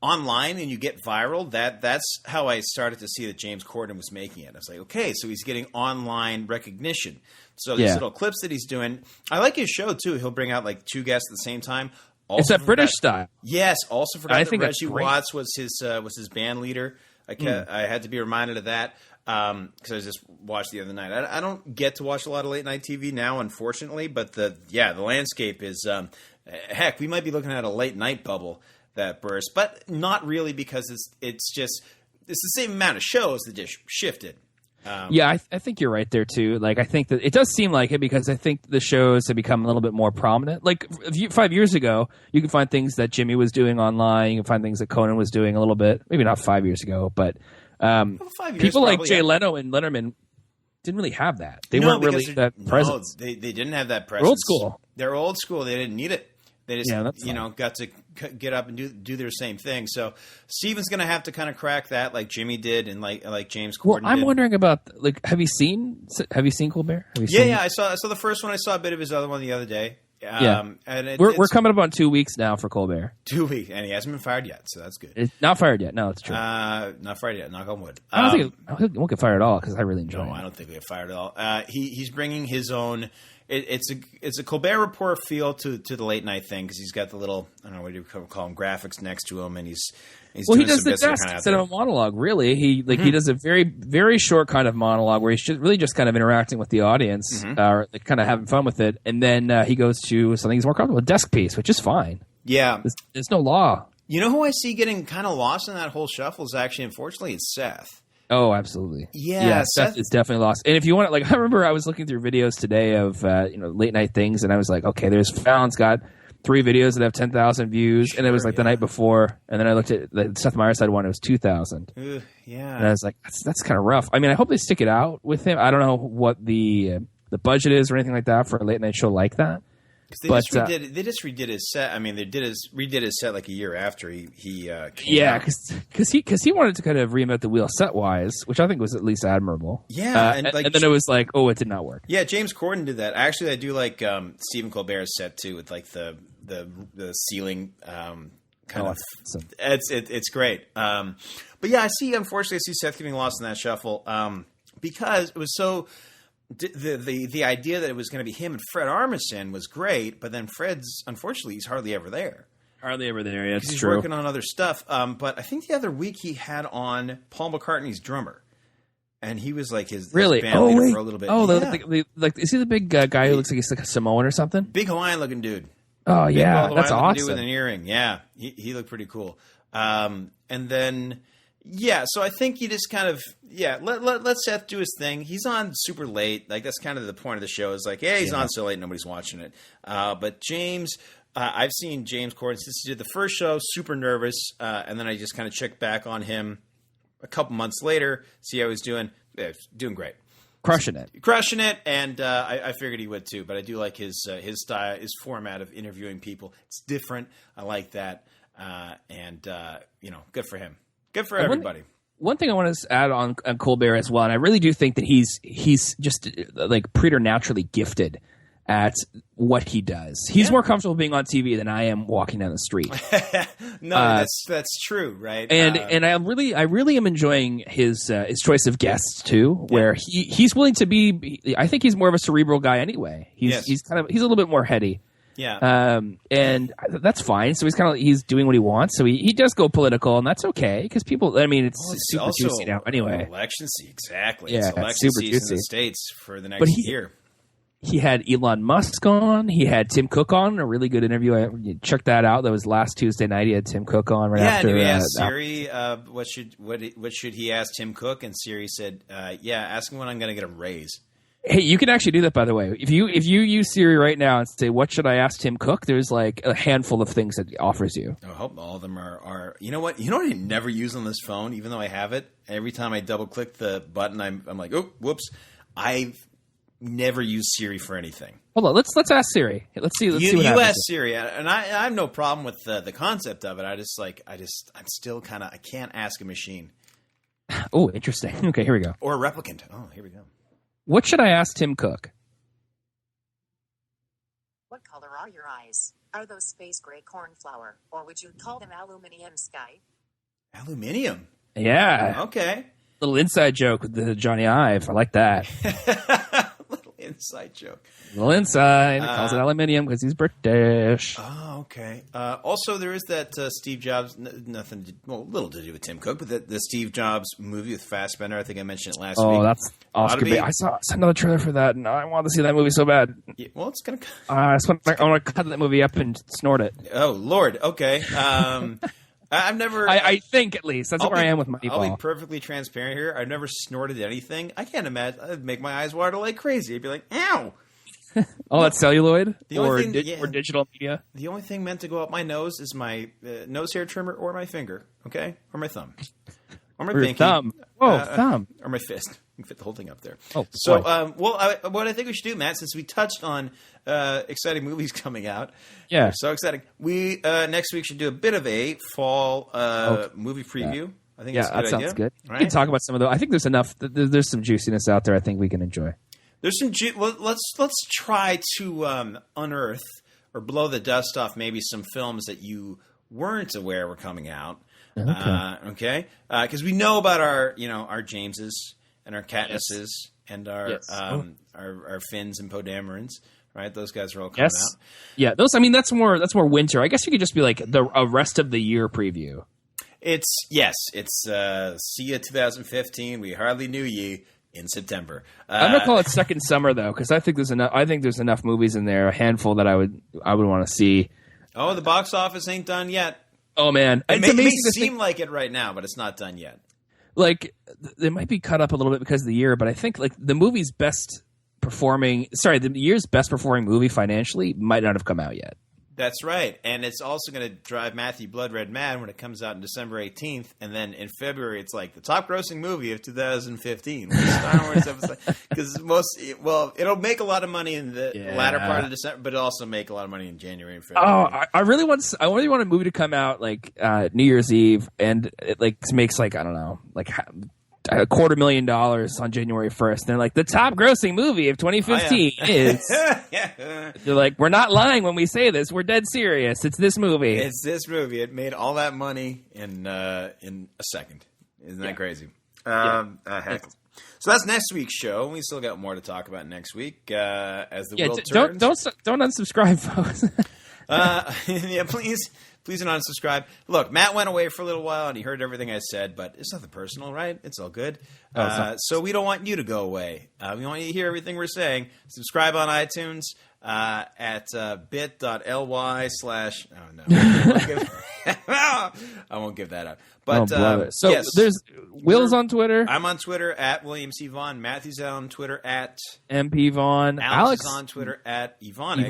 online and you get viral, that's how I started to see that James Corden was making it. I was like, okay, so he's getting online recognition. So these little clips that he's doing, I like his show too. He'll bring out like two guests at the same time. Also it's that British style. Yes. Also forgot that Reggie Watts was his band leader. I had to be reminded of that because I just watched the other night. I don't get to watch a lot of late night TV now, unfortunately. But the landscape is heck. We might be looking at a late night bubble that burst, but not really, because it's the same amount of shows that just shifted. I think you're right there too. Like, I think that it does seem like it, because I think the shows have become a little bit more prominent. Like 5 years ago, you could find things that Jimmy was doing online. You can find things that Conan was doing a little bit. Maybe not 5 years ago, but 5 years, people like Jay Leno and Letterman didn't really have that. They weren't really that presence. They didn't have that presence. They're old school. They're old school. They didn't need it. They just got to get up and do their same thing. So Steven's going to have to kind of crack that, like Jimmy did, and like James Corden. Well, I'm did. wondering about have you seen Colbert? I saw the first one. I saw a bit of his other one the other day. And we're coming up on 2 weeks now for Colbert. 2 weeks, and he hasn't been fired yet, so that's good. It's not fired yet. No, it's true. Not fired yet. Knock on wood. I don't think he won't get fired at all, because I really enjoy him. No, I don't think he'll get fired at all. He's bringing his own. It's a Colbert Report feel to the late night thing, because he's got the little, I don't know, what do you call them, graphics next to him, and he does the desk instead of a monologue. Really, he does a very, very short kind of monologue where he's really just kind of interacting with the audience, or kind of having fun with it, and then he goes to something he's more comfortable, a desk piece, which is fine. Yeah, there's no law. You know who I see getting kind of lost in that whole shuffle is actually, unfortunately, it's Seth. Oh, absolutely. Yeah, Seth is definitely lost. And if you want to, I remember I was looking through videos today of late night things, and I was like, okay, there's Fallon's got 3 videos that have 10,000 views, and it was the night before, and then I looked at the Seth Meyers had one, it was 2,000. Yeah, and I was like, that's kind of rough. I mean, I hope they stick it out with him. I don't know what the budget is or anything like that for a late night show like that. They just redid his set. I mean, they redid his set like a year after he came out. because he wanted to kind of reinvent the wheel set wise, which I think was at least admirable. Yeah, and then it was like, it did not work. Yeah, James Corden did that. Actually, I do like Stephen Colbert's set too, with like the ceiling kind of. Awesome. It's great. But yeah, unfortunately, I see Seth getting lost in that shuffle because it was so. The idea that it was going to be him and Fred Armisen was great, but then Fred's unfortunately he's hardly ever there. Hardly ever there. Yeah, it's he's true. Working on other stuff. But I think the other week he had on Paul McCartney's drummer. And he was like his band leader for a little bit. Oh, like is he the big guy who looks like he's like a Samoan or something? Big Hawaiian looking dude. Oh yeah, that's awesome. Dude with an earring. Yeah, he looked pretty cool. And then so I think you just kind of let Seth do his thing. He's on super late. Like that's kind of the point of the show. Is like he's on so late nobody's watching it. But James. I've seen James Corden since he did the first show. Super nervous, and then I just kind of checked back on him. A couple months later, see how he's doing. Yeah, doing great, crushing it, and I figured he would too. But I do like his style, his format of interviewing people. It's different. I like that, and good for him. Good for everybody. One thing I want to add on Colbert as well, and I really do think that he's just like preternaturally gifted at what he does. He's more comfortable being on TV than I am walking down the street. No, that's true, right? And I really am enjoying his choice of guests too, where he's willing to be. I think he's more of a cerebral guy anyway. He's a little bit more heady. Yeah. And that's fine. So he's doing what he wants. So he does go political, and that's okay because people. I mean, it's super juicy now anyway. Election season, exactly. Yeah, it's election season in the States for the next year. He had Elon Musk on. He had Tim Cook on, a really good interview. I checked that out. That was last Tuesday night. He had Tim Cook on right after. Yeah, and he asked Siri, what should he ask Tim Cook? And Siri said, ask him when I'm going to get a raise. Hey, you can actually do that, by the way. If you use Siri right now and say, what should I ask Tim Cook? There's like a handful of things that it offers you. I hope all of them are you know what? You know what I never use on this phone, even though I have it? Every time I double click the button, I'm like, oh, whoops. I've never used Siri for anything. Hold on, let's ask Siri. Let's see what happens. You ask Siri, and I have no problem with the concept of it. I'm still kind of I can't ask a machine. Oh, interesting. Okay, here we go. Or a replicant. Oh, here we go. What should I ask Tim Cook? What color are your eyes? Are those space gray cornflower, or would you call them aluminium sky? Aluminium. Yeah. Okay. Little inside joke with the Johnny Ive. I like that. Little inside joke. Little inside. He calls it aluminium because he's British. Oh, okay. Also, there is that Steve Jobs, little to do with Tim Cook, but the Steve Jobs movie with Fassbender. I think I mentioned it last week. Oh, that's Oscar bait. I saw another trailer for that, and I wanted to see that movie so bad. Yeah, well, it's going to... I want to cut that movie up and snort it. Oh, Lord. Okay. I've never... I think, at least. That's where I am with Moneyball. I'll be perfectly transparent here. I've never snorted anything. I can't imagine. I'd make my eyes water like crazy. I'd be like, ow! Oh, that's celluloid? Or digital media? The only thing meant to go up my nose is my nose hair trimmer or my finger, okay? Or my thumb. Or my pinky. Thumb. Thumb. Or my fist. You can fit the whole thing up there. Oh, so, what I think we should do, Matt, since we touched on exciting movies coming out. Yeah. They're so exciting. We, next week, should do a bit of a fall movie preview. Yeah. I think it's a good idea. Sounds good. Right? We can talk about some of those. I think there's enough. There's some juiciness out there I think we can enjoy. There's some. Let's try to unearth or blow the dust off maybe some films that you weren't aware were coming out. Okay. Because we know about our Jameses and our Katnisses and our Finns and Poe Damerons. Right, those guys are all coming out. Yeah, those. I mean, that's more winter. I guess you could just be like a rest of the year preview. It's see ya 2015. We hardly knew ye. In September, I'm gonna call it second summer though, because I think there's enough movies in there, a handful that I would want to see. Oh, the box office ain't done yet. Oh man, it may seem like it right now, but it's not done yet. Like they might be cut up a little bit because of the year, but I think like the year's best performing movie financially might not have come out yet. That's right, and it's also going to drive Matthew Blood Red mad when it comes out on December 18th, and then in February it's like the top-grossing movie of 2015. Star Wars episode, because it'll make a lot of money in the latter part of December, but it'll also make a lot of money in January and February. Oh, I really want a movie to come out like New Year's Eve, and it like makes like I don't know like $250,000 on January 1st. And they're like, the top grossing movie of 2015 is. They're like, we're not lying when we say this. We're dead serious. It's this movie. It's this movie. It made all that money in a second. Isn't that crazy? Heck. So that's next week's show. We still got more to talk about next week as the world turns. Don't unsubscribe, folks. Please do not unsubscribe. Look, Matt went away for a little while and he heard everything I said, but it's nothing personal, right? It's all good. So we don't want you to go away. We want you to hear everything we're saying. Subscribe on iTunes at bit.ly/ Oh, no. I won't give that up. But so yes. There's Will's on Twitter. I'm on Twitter at William C. Vaughn. Matthew's on Twitter at MP Vaughn. Alex is on Twitter at Evonix.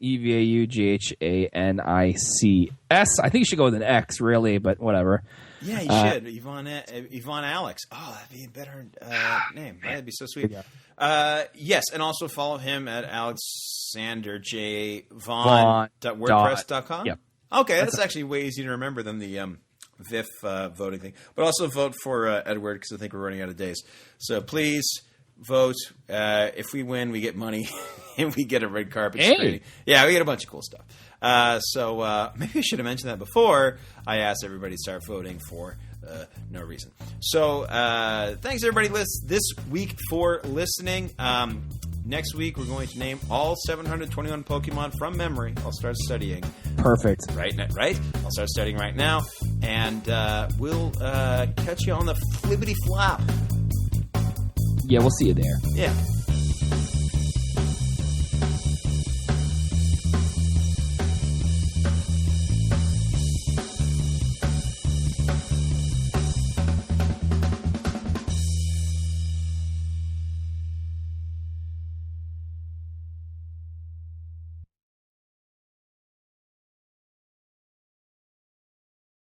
EVAUGHANICS. I think you should go with an X, really, but whatever. Yeah, you should. Yvonne Alex. Oh, that'd be a better name. That'd be so sweet. Yes, and also follow him at AlexanderJVaughn.wordpress.com. Yep. Okay, that's actually way easier to remember than the VIF voting thing. But also vote for Edward because I think we're running out of days. So please vote. If we win, we get money and we get a red carpet screening. Yeah, we get a bunch of cool stuff. So maybe I should have mentioned that before I asked everybody to start voting for no reason. So thanks everybody this week for listening. Next week we're going to name all 721 Pokemon from memory. I'll start studying. Perfect. Right? I'll start studying right now, and we'll catch you on the flippity flop. Yeah, we'll see you there. Yeah.